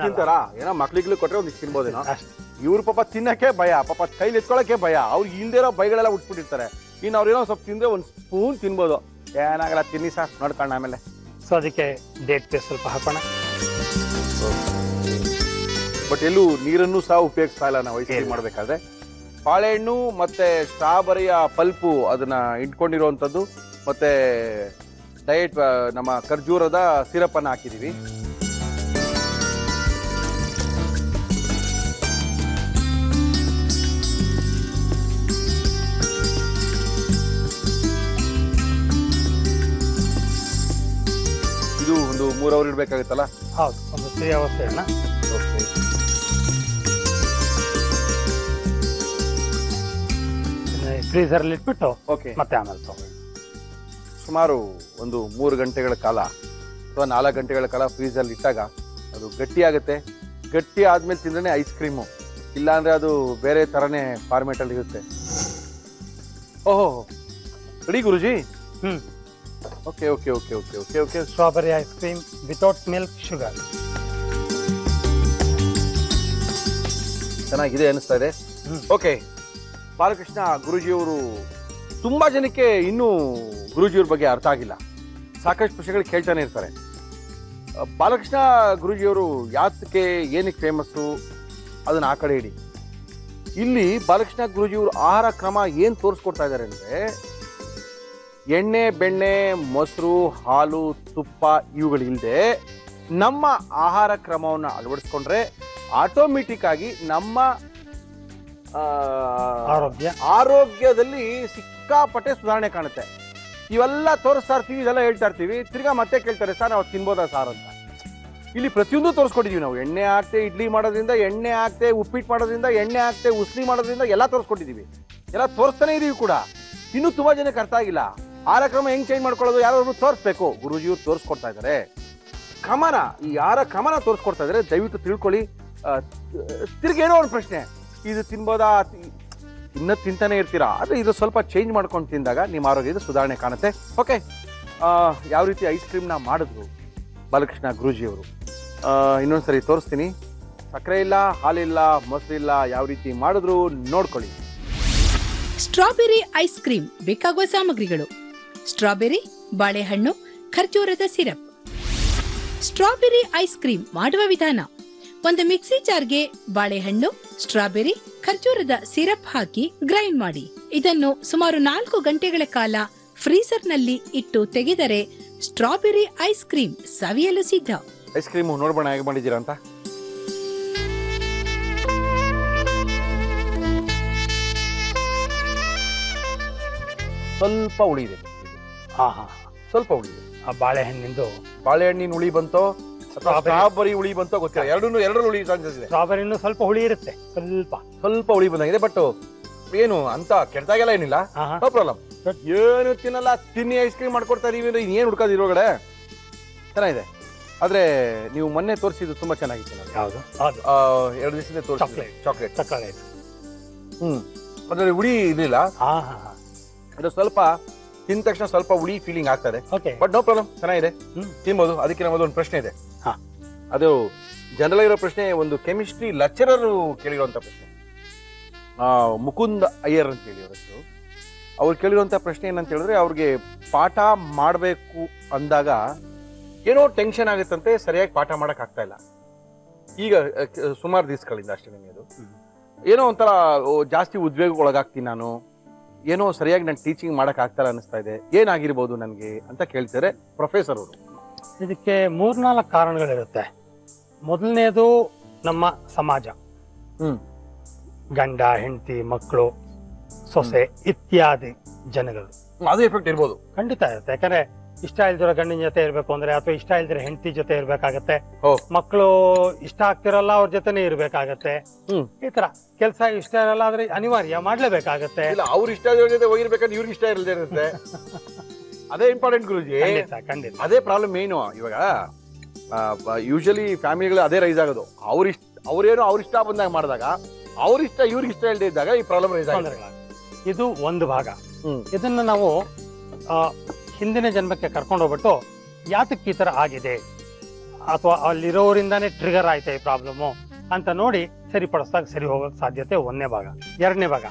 ತಿಂತಾರ, ಏನೋ ಮಕ್ಳಿಗ್ಲು ಕೊಟ್ರೆ ಒಂದಿಷ್ಟು ತಿನ್ಬೋದೇನೋ. ಇವ್ರ ಪಾಪ ತಿನ್ನಕ್ಕೆ ಭಯ, ಪಾಪ ಕೈಲಿ ಎತ್ಕೊಳಕ್ಕೆ ಭಯ. ಅವ್ರಿಗೆ ಇಲ್ದಿರೋ ಭಯಗಳೆಲ್ಲ ಉಟ್ಬಿಟ್ಟಿರ್ತಾರೆ. ಇನ್ನು ಅವ್ರೇನೋ ಸ್ವಲ್ಪ ತಿಂದ್ರೆ ಒಂದು ಸ್ಪೂನ್ ತಿನ್ಬೋದು, ಏನಾಗಲ್ಲ. ತಿನ್ನಿ ಸರ್, ನೋಡ್ಕೊಂಡು ಆಮೇಲೆ.
ಸೊ ಅದಕ್ಕೆ ಡೇಟ್ ಪೇಸ್ಟ್ ಸ್ವಲ್ಪ ಹಾಕೋಣ.
ಬಟ್ ಎಲ್ಲೂ ನೀರನ್ನು ಸಹ ಉಪಯೋಗಿಸ್ತಾ ಇಲ್ಲ ನಾವು ಐಸ್ ಕ್ರೀಮ್ ಮಾಡ್ಬೇಕಾದ್ರೆ. ಬಾಳೆಹಣ್ಣು ಮತ್ತೆ ಸ್ಟ್ರಾಬೆರಿಯ ಪಲ್ಪು ಅದನ್ನ ಇಟ್ಕೊಂಡಿರುವಂಥದ್ದು, ಮತ್ತೆ ಡಯಟ್ ನಮ್ಮ ಖರ್ಜೂರದ ಸಿರಪ್ ಅನ್ನು ಹಾಕಿದೀವಿ. ಇದು ಒಂದು 3 hour ಇಡ್ಬೇಕಾಗುತ್ತಲ್ಲ?
ಹೌದು, ಒಂದು 3 hours ಅಣ್ಣ. ಫ್ರೀಸರ್ ಅಲ್ಲಿ ಇಟ್ಬಿಟ್ಟು ಮತ್ತೆ ಆಮೇಲೆ ತಗೊಳ್ಳಿ.
ಸುಮಾರು ಒಂದು 3 ಗಂಟೆಗಳ ಕಾಲ ಅಥವಾ 4 ಗಂಟೆಗಳ ಕಾಲ ಫ್ರೀಸಲ್ಲಿ ಇಟ್ಟಾಗ ಅದು ಗಟ್ಟಿ ಆಗುತ್ತೆ. ಗಟ್ಟಿ ಆದ್ಮೇಲೆ ತಿಂದ್ರೆ ಐಸ್ ಕ್ರೀಮು, ಇಲ್ಲ ಅಂದ್ರೆ ಅದು ಬೇರೆ ತರನೇ ಫಾರ್ಮೇಟ್ ಅಲ್ಲಿ ಇರುತ್ತೆ. ಓಹೋ, ರೆಡಿ ಗುರುಜಿ? Okay okay okay okay okay okay
strawberry ice cream without milk sugar.
ಚೆನ್ನಾಗಿದೆ ಅನಿಸ್ತಾ ಇದೆ. ಓಕೆ, ಬಾಲಕೃಷ್ಣ ಗುರುಜಿಯವರು ತುಂಬಾ ಜನಕ್ಕೆ ಇನ್ನೂ ಗುರೂಜಿಯವ್ರ ಬಗ್ಗೆ ಅರ್ಥ ಆಗಿಲ್ಲ. ಸಾಕಷ್ಟು ಪ್ರಶ್ನೆಗಳು ಕೇಳ್ತಾನೆ ಇರ್ತಾರೆ. ಬಾಲಕೃಷ್ಣ ಗುರೂಜಿಯವರು ಯಾತಕ್ಕೆ, ಏನಕ್ಕೆ ಫೇಮಸ್ಸು, ಅದನ್ನ ಆ ಕಡೆ ಇಡಿ. ಇಲ್ಲಿ ಬಾಲಕೃಷ್ಣ ಗುರೂಜಿಯವರು ಆಹಾರ ಕ್ರಮ ಏನ್ ತೋರಿಸ್ಕೊಡ್ತಾ ಇದ್ದಾರೆ ಅಂದ್ರೆ, ಎಣ್ಣೆ, ಬೆಣ್ಣೆ, ಮೊಸರು, ಹಾಲು, ತುಪ್ಪ ಇವುಗಳಿಲ್ಲದೆ ನಮ್ಮ ಆಹಾರ ಕ್ರಮವನ್ನು ಅಳವಡಿಸ್ಕೊಂಡ್ರೆ ಆಟೋಮೆಟಿಕ್ ಆಗಿ ನಮ್ಮ ಆರೋಗ್ಯದಲ್ಲಿ ಸಿಕ್ಕಾಪಟ್ಟೆ ಸುಧಾರಣೆ ಕಾಣುತ್ತೆ. ಇವೆಲ್ಲ ತೋರಿಸ್ತಾ ಇರ್ತೀವಿ, ಇದೆಲ್ಲ ಹೇಳ್ತಾ ಇರ್ತೀವಿ, ತಿರ್ಗಾ ಮತ್ತೆ ಕೇಳ್ತಾರೆ ಸರ್ ನಾವು ತಿನ್ಬೋದಾ ಸಾರ್ ಅಂತ. ಇಲ್ಲಿ ಪ್ರತಿಯೊಂದು ತೋರಿಸ್ಕೊಟ್ಟಿದೀವಿ ನಾವು. ಎಣ್ಣೆ ಹಾಕ್ತೆ ಇಡ್ಲಿ ಮಾಡೋದ್ರಿಂದ, ಎಣ್ಣೆ ಹಾಕ್ತೆ ಉಪ್ಪಿಟ್ಟು ಮಾಡೋದ್ರಿಂದ, ಎಣ್ಣೆ ಹಾಕ್ತೆ ಉಸ್ಲಿ ಮಾಡೋದ್ರಿಂದ ಎಲ್ಲ ತೋರಿಸ್ಕೊಟ್ಟಿದೀವಿ, ಎಲ್ಲ ತೋರಿಸ್ತಾನೆ ಇದೀವಿ ಕೂಡ. ಇನ್ನೂ ತುಂಬಾ ಜನಕ್ಕೆ ಅರ್ಥ ಆಗಿಲ್ಲ. ಆಹಾರ ಕ್ರಮ ಹೆಂಗ್ ಚೇಂಜ್ ಮಾಡ್ಕೊಳ್ಳೋದು, ಯಾರು ತೋರಿಸ್ಬೇಕು. ಗುರೂಜಿಯವ್ರು ತೋರಿಸ್ಕೊಡ್ತಾ ಇದ್ದಾರೆ ಕ್ರಮನ, ಈ ಆಹಾರ ಕ್ರಮನ ತೋರಿಸ್ಕೊಡ್ತಾ ಇದ್ದಾರೆ. ದಯವಿಟ್ಟು ತಿಳ್ಕೊಳ್ಳಿ. ತಿರ್ಗೇನೋ ಒಂದು ಪ್ರಶ್ನೆ, ಇದು ತಿನ್ಬೋದಾ, ಇನ್ನ ತಿಂತಾನೆ ಇರ್ತೀರಾ, ಆದರೆ ಇದು ಸ್ವಲ್ಪ ಚೇಂಜ್ ಮಾಡ್ಕೊಂಡು ತಿಂದಾಗ ನಿಮ್ಮ ಆರೋಗ್ಯದ ಸುಧಾರಣೆ ಕಾಣುತ್ತೆ. ಓಕೆ, ಯಾವ ರೀತಿ ಐಸ್ ಕ್ರೀಮ್ನ ಮಾಡಿದ್ರು ಬಾಲಕೃಷ್ಣ ಗುರೂಜಿಯವರು, ಇನ್ನೊಂದ್ಸರಿ ತೋರಿಸ್ತೀನಿ. ಸಕ್ಕರೆ ಇಲ್ಲ, ಹಾಲಿಲ್ಲ, ಮೊಸರಿಲ್ಲ, ಯಾವ ರೀತಿ ಮಾಡಿದ್ರು ನೋಡ್ಕೊಳ್ಳಿ.
ಸ್ಟ್ರಾಬೆರಿ ಐಸ್ ಕ್ರೀಮ್ ಬೇಕಾಗುವ ಸಾಮಗ್ರಿಗಳು: ಸ್ಟ್ರಾಬೆರಿ, ಬಾಳೆಹಣ್ಣು, ಖರ್ಜೂರದ ಸಿರಪ್. ಸ್ಟ್ರಾಬೆರಿ ಐಸ್ ಕ್ರೀಮ್ ಮಾಡುವ ವಿಧಾನ: ಒಂದು ಮಿಕ್ಸಿ ಜಾರ್ಗೆ ಬಾಳೆಹಣ್ಣು, ಸ್ಟ್ರಾಬೆರಿ, ಖರ್ಜೂರದ ಸಿರಪ್ ಹಾಕಿ ಗ್ರೈಂಡ್ ಮಾಡಿ. ಇದನ್ನು ಸುಮಾರು 4 ಗಂಟೆಗಳ ಕಾಲ ಫ್ರೀಜರ್ನಲ್ಲಿ ಇಟ್ಟು ತೆಗೆದರೆ ಸ್ಟ್ರಾಬೆರಿ ಐಸ್ ಕ್ರೀಮ್ ಸವಿಯಲು ಸಿದ್ಧ.
ಐಸ್ ಕ್ರೀಮ್ ನೋಡ್ಬೋಣ ಹೇಗೆ ಮಾಡಿದ್ದೀರಾ ಅಂತ. ಸ್ವಲ್ಪ ಹುಳಿ ಇದೆ. ಸ್ವಲ್ಪ ಹುಳಿ ಇದೆ. ಬಾಳೆಹಣ್ಣಿನ ಹುಳಿ ಬಂತೋ ಸ್ಟ್ರಾಬೆರಿ ಹುಳಿ ಬಂತೋ ಗೊತ್ತಿಲ್ಲ. ಎರಡು ಹುಳಿ ಚಾನ್ಸಸ್ ಇದೆ.
ಸ್ಟ್ರಾಬೆರಿನೂ ಸ್ವಲ್ಪ ಹುಳಿ ಇರುತ್ತೆ,
ಸ್ವಲ್ಪ ಹುಳಿ ಬಂದಾಗಿದೆ. ಬಟ್ ಏನು ಅಂತ ಕೆಟ್ಟದಾಗೆಲ್ಲ ಏನಿಲ್ಲ, ನೋ ಪ್ರಾಬ್ಲಮ್. ಏನು ತಿನ್ನಲ್ಲ, ತಿನ್ನಿ ಐಸ್ ಕ್ರೀಮ್ ಮಾಡ್ಕೊಡ್ತಾ ಇದೀವಿ ಅಂದ್ರೆ ಇನ್ನೇನು ಹುಡ್ಕೋದು ಇರೋಗಡೆ. ಚೆನ್ನಾಗಿದೆ. ಆದ್ರೆ ನೀವು ಮೊನ್ನೆ ತೋರಿಸಿದ್ದು ತುಂಬಾ ಚೆನ್ನಾಗಿತ್ತು.
ಯಾವುದು?
2 ದಿವಸದಿಂದ ತೋರಿಸಿ ಚಾಕ್ಲೇಟ್. ಅದ್ರಲ್ಲಿ ಹುಳಿ ಇರಲಿಲ್ಲ. ಅದು ಸ್ವಲ್ಪ ತಿಂದ ತಕ್ಷಣ ಸ್ವಲ್ಪ ಹುಳಿ ಫೀಲಿಂಗ್ ಆಗ್ತದೆ. ಬಟ್ ನೋ ಪ್ರಾಬ್ಲಮ್, ಚೆನ್ನಾಗಿದೆ, ತಿನ್ಬೋದು. ಅದಕ್ಕೆ ನಮ್ಮದು ಒಂದು ಪ್ರಶ್ನೆ ಇದೆ. ಅದು ಜನರಲ್ ಇರೋ ಪ್ರಶ್ನೆ, ಒಂದು ಕೆಮಿಸ್ಟ್ರಿ ಲೆಕ್ಚರರ್ ಕೇಳಿರುವಂತ ಪ್ರಶ್ನೆ. ಮುಕುಂದ್ ಅಯ್ಯರ್ ಅಂತ ಹೇಳಿ ಅವರಷ್ಟು. ಅವ್ರು ಕೇಳಿರುವಂತ ಪ್ರಶ್ನೆ ಏನಂತ ಹೇಳಿದ್ರೆ, ಅವ್ರಿಗೆ ಪಾಠ ಮಾಡಬೇಕು ಅಂದಾಗ ಏನೋ ಟೆನ್ಷನ್ ಆಗುತ್ತಂತೆ, ಸರಿಯಾಗಿ ಪಾಠ ಮಾಡಕ್ ಆಗ್ತಾ ಇಲ್ಲ. ಈಗ ಸುಮಾರು ದಿವಸಗಳಿಂದ ಅಷ್ಟೇ. ಅದು ಏನೋ ಒಂಥರ ಜಾಸ್ತಿ ಉದ್ವೇಗಕ್ಕೊಳಗಾಗ್ತೀನಿ ನಾನು, ಏನೋ ಸರಿಯಾಗಿ ನಾನು ಟೀಚಿಂಗ್ ಮಾಡಕ್ ಆಗ್ತಾ ಅನಿಸ್ತಾ ಇದೆ, ಏನಾಗಿರ್ಬೋದು ನನಗೆ ಅಂತ ಕೇಳ್ತಾರೆ ಪ್ರೊಫೆಸರ್ ಅವರು.
ಇದಕ್ಕೆ 3-4 ಕಾರಣಗಳಿರುತ್ತೆ. ಮೊದಲನೇದು ನಮ್ಮ ಸಮಾಜ, ಗಂಡ ಹೆಂಡತಿ ಮಕ್ಕಳು ಸೊಸೆ ಇತ್ಯಾದಿ ಜನಗಳು,
ಅದು ಎಫೆಕ್ಟ್ ಇರ್ಬೋದು.
ಖಂಡಿತ ಇರುತ್ತೆ. ಯಾಕಂದ್ರೆ ಇಷ್ಟ ಇಲ್ದಿರೋ ಗಂಡಿನ ಜೊತೆ ಇರ್ಬೇಕು ಅಂದ್ರೆ, ಅಥವಾ ಇಷ್ಟ ಇಲ್ದಿರೋ ಹೆಂಡತಿ ಜೊತೆ ಇರ್ಬೇಕಾಗತ್ತೆ. ಮಕ್ಕಳು ಇಷ್ಟ ಆಗ್ತಿರಲ್ಲ, ಅವ್ರ ಜೊತೆನೆ ಇರ್ಬೇಕಾಗತ್ತೆ. ಈ ತರ ಕೆಲಸ ಇಷ್ಟ ಇರಲ್ಲ, ಆದ್ರೆ ಅನಿವಾರ್ಯ ಮಾಡ್ಲೇಬೇಕಾಗತ್ತೆ.
ಇಲ್ಲ, ಅವ್ರ ಇಷ್ಟ ಜೊತೆ ಹೋಗಿರ್ಬೇಕಂದ್ರೆ ಇವ್ರಿಗೆ ಇಷ್ಟ ಇರಲ್ದೇ ಇರುತ್ತೆ. ಅದೇ ಇಂಪಾರ್ಟೆಂಟ್ ಗುರುಜಿ.
ಖಂಡಿತ
ಅದೇ ಪ್ರಾಬ್ಲಮ್ ಮೇನು. ಇವಾಗ ಯೂಶಲಿ ಫ್ಯಾಮಿಲಿಗಳು ಅದೇ ರೈಸ್ ಆಗೋದು. ಅವ್ರೇನೋ ಅವ್ರ ಇಷ್ಟ ಬಂದಾಗ ಮಾಡಿದಾಗ, ಅವ್ರ ಇಷ್ಟ ಇವ್ರಿಗೆ ಇಷ್ಟ ಇಲ್ಲದೆ ಇದ್ದಾಗ ಈ ಪ್ರಾಬ್ಲಮ್ ರೈಸ್ ಆಗುತ್ತೆ.
ಇದು ಒಂದು ಭಾಗ. ಇದನ್ನ ನಾವು ಹಿಂದಿನ ಜನ್ಮಕ್ಕೆ ಕರ್ಕೊಂಡು ಹೋಗ್ಬಿಟ್ಟು ಯಾತಕ್ಕೆ ಈ ತರ ಆಗಿದೆ, ಅಥವಾ ಅಲ್ಲಿರೋರಿಂದಾನೇ ಟ್ರಿಗರ್ ಆಯ್ತಾ ಈ ಪ್ರಾಬ್ಲಮ್ ಅಂತ ನೋಡಿ ಸರಿಪಡಿಸಿದಾಗ ಸರಿ ಹೋಗೋಕ್ ಸಾಧ್ಯತೆ ಒಂದನೇ ಭಾಗ. 2ನೇ ಭಾಗ,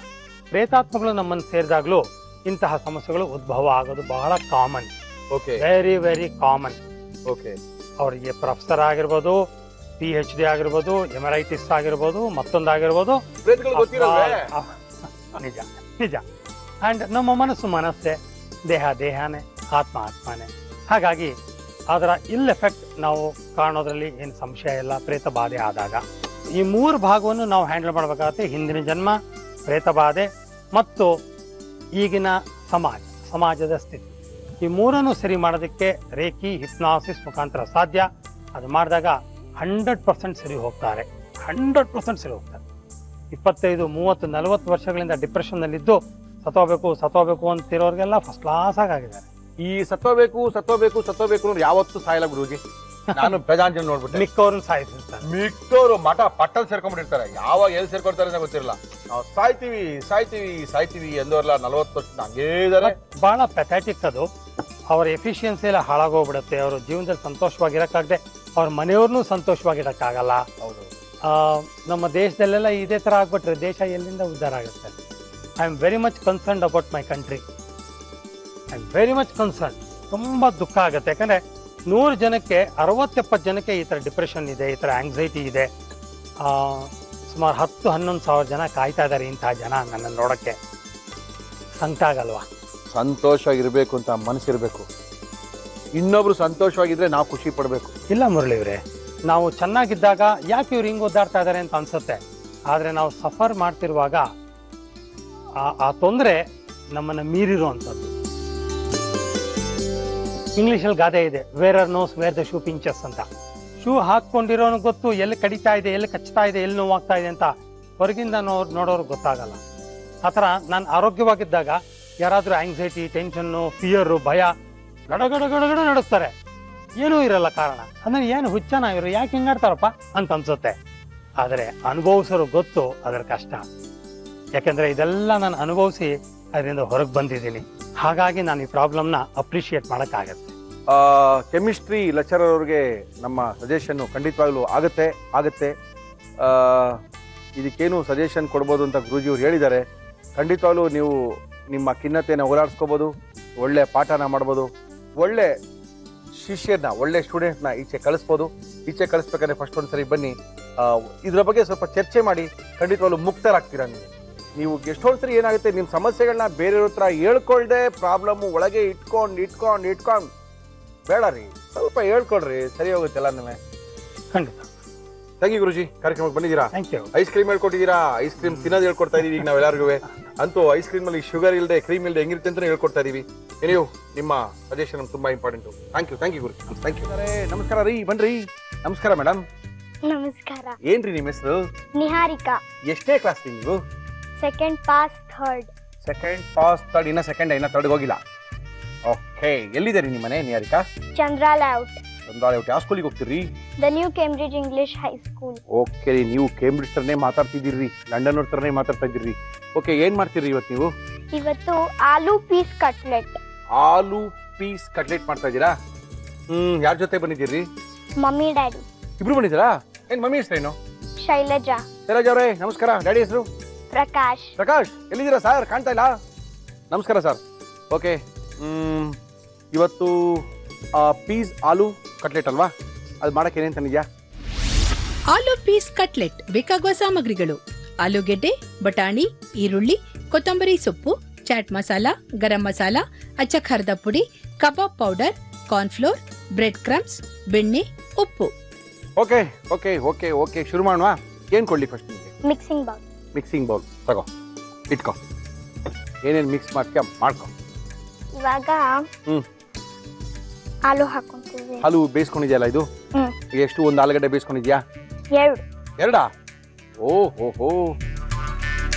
ಪ್ರೇತಾತ್ಮಗಳು ನಮ್ಮನ್ನು ಸೇರಿದಾಗ್ಲೂ ಇಂತಹ ಸಮಸ್ಯೆಗಳು ಉದ್ಭವ ಆಗೋದು ಬಹಳ ಕಾಮನ್. Very very common. ಅವರಿಗೆ ಪ್ರೊಫೆಸರ್ ಆಗಿರ್ಬೋದು, PhD ಆಗಿರ್ಬೋದು, ಎಮರೈಟಿಸ್ ಆಗಿರ್ಬೋದು, ಮತ್ತೊಂದಾಗಿರ್ಬೋದು, ನಿಜ ನಿಜ. ಅಂಡ್ ನಮ್ಮ ಮನಸ್ಸೇ, ದೇಹನೇ, ಆತ್ಮನೇ. ಹಾಗಾಗಿ ಅದರ ಎಫೆಕ್ಟ್ ನಾವು ಕಾಣೋದ್ರಲ್ಲಿ ಏನು ಸಂಶಯ ಇಲ್ಲ. ಪ್ರೇತ ಬಾಧೆ ಆದಾಗ ಈ 3 ಭಾಗವನ್ನು ನಾವು ಹ್ಯಾಂಡಲ್ ಮಾಡಬೇಕಾಗತ್ತೆ. ಹಿಂದಿನ ಜನ್ಮ, ಪ್ರೇತ ಬಾಧೆ ಮತ್ತು ಈಗಿನ ಸಮಾಜದ ಸ್ಥಿತಿ. ಈ 3 ಸರಿ ಮಾಡೋದಕ್ಕೆ ರೇಖಿ, ಹಿಪ್ನಾಸಿಸ್ ಮುಖಾಂತರ ಸಾಧ್ಯ. ಅದು ಮಾಡಿದಾಗ 100% ಸರಿ ಹೋಗ್ತಾರೆ. 100% ಸರಿ ಹೋಗ್ತಾರೆ. 25, 30, 40 ವರ್ಷಗಳಿಂದ ಡಿಪ್ರೆಷನ್ ನಲ್ಲಿದ್ದು ಸತ್ತೋಬೇಕು ಅಂತಿರೋರ್ಗೆಲ್ಲ ಫಸ್ಟ್ ಕ್ಲಾಸ್ ಆಗಿದ್ದಾರೆ.
ಈ ಸತ್ತೋಬೇಕು ಅಂದ್ರೆ ಯಾವತ್ತೂ ಸಾಯಲ್ಲ ಗುರುಜಿ. ನಾನು ಬೇಜಾನ್ ನೋಡ್ಬಿಟ್ಟು
ಮಿಕ್ಕವ್ರನ್ನ ಸಾಯಿಸಿರ್ತಾರೆ.
ಮಿಕ್ಕವರು ಮಠ ಪಟ್ಟಲ್ ಸೇರ್ಕೊಂಡ್ಬಿಟ್ಟಿರ್ತಾರೆ. ಯಾವಾಗ ಎಲ್ಲಿ ಸೇರ್ಕೊಳ್ತಾರೆ ಅಂತ ಗೊತ್ತಿರಲ್ಲ. ನಾವು ಸಾಯ್ತೀವಿ ಎಂದೋರ್ಲ 40 ವರ್ಷ ಹಂಗೇ ಇದಾರೆ.
ಬಹಳ ಪೆಥಾಟಿಕ್ ಅದು. ಅವ್ರ ಎಫಿಷಿಯನ್ಸಿ ಎಲ್ಲ ಹಾಳಾಗೋಗ್ಬಿಡುತ್ತೆ. ಅವ್ರ ಜೀವನದಲ್ಲಿ ಸಂತೋಷವಾಗಿರಕ್ಕಾಗದೆ ಅವ್ರ ಮನೆಯವ್ರನ್ನೂ ಸಂತೋಷವಾಗಿರಕ್ಕಾಗಲ್ಲ. ನಮ್ಮ ದೇಶದಲ್ಲೆಲ್ಲ ಇದೇ ತರ ಆಗ್ಬಿಟ್ರೆ ದೇಶ ಎಲ್ಲಿಂದ ಉದ್ಧಾರ ಆಗುತ್ತೆ? I am very much concerned about my country. I am very much concern. ತುಂಬಾ ದುಃಖ ಆಗುತ್ತೆ. ಯಾಕಂದ್ರೆ 100 ಜನಕ್ಕೆ 60-70 ಜನಕ್ಕೆ ಈ ತರ ಡಿಪ್ರೆಷನ್ ಇದೆ, ಈ ತರ ಆಂಗ್ಸೈಟಿ ಇದೆ. ಸುಮಾರು 10-11 ಸಾವಿರ ಜನ ಕಾಯ್ತಾ ಇದ್ದಾರೆ ಇಂತಹ ಜನ ನನ್ನ ನೋಡಕ್ಕೆ. ಸಂಕಟ ಆಗಲ್ವಾ?
ಸಂತೋಷವಾಗಿರ್ಬೇಕು ಅಂತ ಮನಸ್ಸಿರ್ಬೇಕು. ಇನ್ನೊಬ್ರು ಸಂತೋಷವಾಗಿದ್ರೆ ನಾವು ಖುಷಿ ಪಡ್ಬೇಕು.
ಇಲ್ಲ ಮುರಳಿ ಅವರೇ, ನಾವು ಚೆನ್ನಾಗಿದ್ದಾಗ ಯಾಕೆ ಇವ್ರು ಹಿಂಗ್ ಒದ್ದಾಡ್ತಾ ಇದಾರೆ ಅಂತ ಅನ್ಸುತ್ತೆ. ಆದ್ರೆ ನಾವು ಸಫರ್ ಮಾಡ್ತಿರುವಾಗ ಆ ತೊಂದರೆ ನಮ್ಮನ್ನ ಮೀರಿರುವಂಥದ್ದು. ಇಂಗ್ಲಿಷಲ್ಲಿ ಗಾದೆ ಇದೆ, ವೇರರ್ ನೋಸ್ ವೇರ್ ದ ಶೂ ಪಿಂಚಸ್ ಅಂತ. ಶೂ ಹಾಕೊಂಡಿರೋನು ಗೊತ್ತು ಎಲ್ಲಿ ಕಡಿತಾ ಇದೆ, ಎಲ್ಲಿ ಕಚ್ತಾ ಇದೆ, ಎಲ್ಲಿ ನೋವಾಗ್ತಾ ಇದೆ ಅಂತ. ಹೊರಗಿಂದ ನೋಡೋರು ಗೊತ್ತಾಗಲ್ಲ. ಆತರ ನಾನು ಆರೋಗ್ಯವಾಗಿದ್ದಾಗ ಯಾರಾದ್ರೂ ಆಂಗ್ಸೈಟಿ, ಟೆನ್ಷನ್ನು, ಫಿಯರು, ಭಯ ಗಡ ನಡುತ್ತಾರೆ. ಏನೂ ಇರಲ್ಲ ಕಾರಣ. ಅಂದ್ರೆ ಏನು ಹುಚ್ಚನ ಇವರು, ಯಾಕೆ ಹಿಂಗಾಡ್ತಾರಪ್ಪ ಅಂತ ಅನ್ಸುತ್ತೆ. ಆದ್ರೆ ಅನುಭವಿಸೋರು ಗೊತ್ತು ಅದರ ಕಷ್ಟ. ಯಾಕೆಂದ್ರೆ ಇದೆಲ್ಲ ನಾನು ಅನುಭವಿಸಿ ಅದರಿಂದ ಹೊರಗೆ ಬಂದಿದ್ದೀನಿ. ಹಾಗಾಗಿ ನಾನು ಈ ಪ್ರಾಬ್ಲಮ್ನ ಅಪ್ರಿಷಿಯೇಟ್ ಮಾಡಕ್ಕಾಗತ್ತೆ.
ಕೆಮಿಸ್ಟ್ರಿ ಲೆಕ್ಚರರ್ ಅವ್ರಿಗೆ ನಮ್ಮ ಸಜೆಷನ್ನು ಖಂಡಿತವಾಗ್ಲೂ ಆಗುತ್ತೆ. ಇದಕ್ಕೇನು ಸಜೆಷನ್ ಕೊಡ್ಬೋದು ಅಂತ ಗುರೂಜಿಯವ್ರು ಹೇಳಿದ್ದಾರೆ. ಖಂಡಿತವಾಗ್ಲೂ ನೀವು ನಿಮ್ಮ ಖಿನ್ನತೆಯನ್ನು ಹೋರಾಡಿಸ್ಕೋಬೋದು, ಒಳ್ಳೆ ಪಾಠನ ಮಾಡ್ಬೋದು, ಒಳ್ಳೆ ಶಿಷ್ಯರನ್ನ ಒಳ್ಳೆ ಸ್ಟೂಡೆಂಟ್ನ ಈಚೆ ಕಳಿಸ್ಬೋದು. ಈಚೆ ಕಳಿಸ್ಬೇಕಾದ್ರೆ ಫಸ್ಟ್ ಒಂದ್ಸರಿ ಬನ್ನಿ, ಇದ್ರ ಬಗ್ಗೆ ಸ್ವಲ್ಪ ಚರ್ಚೆ ಮಾಡಿ. ಖಂಡಿತವಾಗ್ಲೂ ಮುಕ್ತರಾಗ್ತೀರಾ ನೀವು. ಎಷ್ಟೊಂದ್ಸರಿ ಏನಾಗುತ್ತೆ, ನಿಮ್ಮ ಸಮಸ್ಯೆಗಳನ್ನ ಬೇರೆಯವ್ರ ಹತ್ರ ಹೇಳ್ಕೊಳ್ದೆ ಪ್ರಾಬ್ಲಮ್ ಒಳಗೆ ಇಟ್ಕೊಂಡು ಬೇಡ ರೀ, ಸ್ವಲ್ಪ ಹೇಳ್ಕೊಳ್ರಿ, ಸರಿ ಹೋಗುತ್ತೆ ಎಲ್ಲನೂ.
ಖಂಡಿತ.
ಥ್ಯಾಂಕ್ ಯು ಗುರುಜಿ, ಕಾರ್ಯಕ್ರಮಕ್ಕೆ ಬಂದಿದ್ದೀರಾ.
Thank you.
ಐಸ್ ಕ್ರೀಮ್ ಹೇಳ್ಕೊಟ್ಟಿದ್ದೀರಾ, ಐಸ್ ಕ್ರೀಮ್ ತಿನ್ನೋದು ಹೇಳ್ಕೊಡ್ತಾ ಇದೀವಿ ಈಗ ನಾವೆಲ್ಲರಿಗೂ. ಅಂತೂ ಐಸ್ ಕ್ರೀಮ್ ಅಲ್ಲಿ ಶುಗರ್ ಇಲ್ಲದೆ ಕ್ರೀಮ್ ಇಲ್ಲದೆ ಹೆಂಗಿರುತ್ತೆ ಅಂತ ಹೇಳ್ಕೊಡ್ತಾ ಇದೀವಿ. ನೀವು ನಿಮ್ಮ ಸಜೆಷನ್ ತುಂಬಾ ಇಂಪಾರ್ಟೆಂಟು. ಥ್ಯಾಂಕ್ ಯು ಗುರು, ಥ್ಯಾಂಕ್ ಯು. ನಮಸ್ಕಾರ ರೀ, ಬನ್ರಿ. ನಮಸ್ಕಾರ ಮೇಡಮ್.
ನಮಸ್ಕಾರ.
ಏನ್ರಿ ನಿಮ್ಮ ಹೆಸರು?
ನಿಹಾರಿಕಾ.
ಎಷ್ಟೇ ಕ್ಲಾಸ್ ನೀವು?
Second pass third.
Second pass third. ಇನ್ನ ಸೆಕೆಂಡ್ ಇನ್ನ ಥರ್ಡ್ ಹೋಗಿಲ್ಲ. ಓಕೆ, ಎಲ್ಲಿದೆ ರೀ ನಿಮ್ಮ ಮನೆ ನಿಹಾರಿಕಾ?
ಚಂದ್ರಾಲೌಟ್.
ಚಂದ್ರಾಲೌಟ್. ಯಾವ ಸ್ಕೂಲಿಗೆ ಹೋಗ್ತೀರಿ?
The new Cambridge English high school.
Okay ರೀ, ನೀವು ಕೇಂಬ್ರಿಡ್ಜ್ ತರನೇ ಮಾತಾಡ್ತಿದ್ದೀರಿ, ಲಂಡನ್ ಅವ್ರ ತರನೇ ಮಾತಾಡ್ತಾ ಇದ್ದೀರಿ. ಓಕೆ, ಏನ್ ಮಾಡ್ತೀರಿ ಇವತ್ತು ನೀವು?
ಇವತ್ತು ಆಲೂ ಪೀಸ್ ಕಟ್ಲೆಟ್.
ಆಲೂ ಪೀಸ್ ಕಟ್ಲೆಟ್ ಮಾಡ್ತಾ ಇದ್ದೀರಾ? ಯಾರ ಜೊತೆ ಬಂದಿದ್ದೀರಿ?
Mummy daddy.
ಇಬ್ರು ಬಂದಿದ್ದೀರಾ? ಏನ್ ಮಮ್ಮಿ ಹೆಸರೇನು?
ಶೈಲಜಾ.
ಶೈಲಜಾ ಅವರೇ ನಮಸ್ಕಾರ. ಡ್ಯಾಡಿ ಹೆಸರು?
ಪ್ರಕಾಶ್.
ಪ್ರಕಾಶ್. ಎಲ್ಲಿದ್ದೀರಾ ಸರ್? ಕಾಣ್ತಾ ಇಲ್ಲ. ನಮಸ್ಕಾರ ಸರ್. ಓಕೆ, ಇವತ್ತು ಪೀಸ್ ಆಲೂ ಕಟ್ಲೆಟ್ ಅಲ್ವಾ? ಅದು ಮಾಡಕ್ಕೆ ಏನೇನು ತಂದಿದ್ಯಾ?
ಆಲೂ ಪೀಸ್ ಕಟ್ಲೆಟ್ ಬೇಕಾಗುವ ಸಾಮಗ್ರಿಗಳು: ಆಲೂಗೆಡ್ಡೆ, ಬಟಾಣಿ, ಈರುಳ್ಳಿ, ಕೊತ್ತಂಬರಿ ಸೊಪ್ಪು, ಚಾಟ್ ಮಸಾಲ, ಗರಂ ಮಸಾಲ, ಅಚ್ಚ ಖಾರದ ಪುಡಿ, kebab powder, cornflour, bread crumbs, ಬೆಣ್ಣೆ, ಉಪ್ಪು.
ಓಕೆ ಓಕೆ ಓಕೆ ಓಕೆ ಶುರು ಮಾಡೋಣ. ಏನು ಕೊಡ್ಲಿ ಫಸ್ಟ್ ನಿಮಗೆ?
Mixing bowl.
ಮಿಕ್ಸಿಂಗ್ ಬೌಲ್ ತಗೋ, ಇಟ್ಕೋ. ಏನೇನು ಮಿಕ್ಸ್ ಮಾಡ್ತೀಯ ಮಾಡ್ಕೊ.
ಇವಾಗ ಆಲೂ ಹಾಕೊಂತೀವಿ.
ಹಾಲು ಬೇಯಿಸ್ಕೊಂಡಿದ್ಯಲ್ಲ ಇದು? ಎಷ್ಟು? ಒಂದು ಆಲೂಗಡ್ಡೆ ಬೇಯಿಸ್ಕೊಂಡಿದ್ಯಾ? ಎರಡಾ? ಓಹೋ,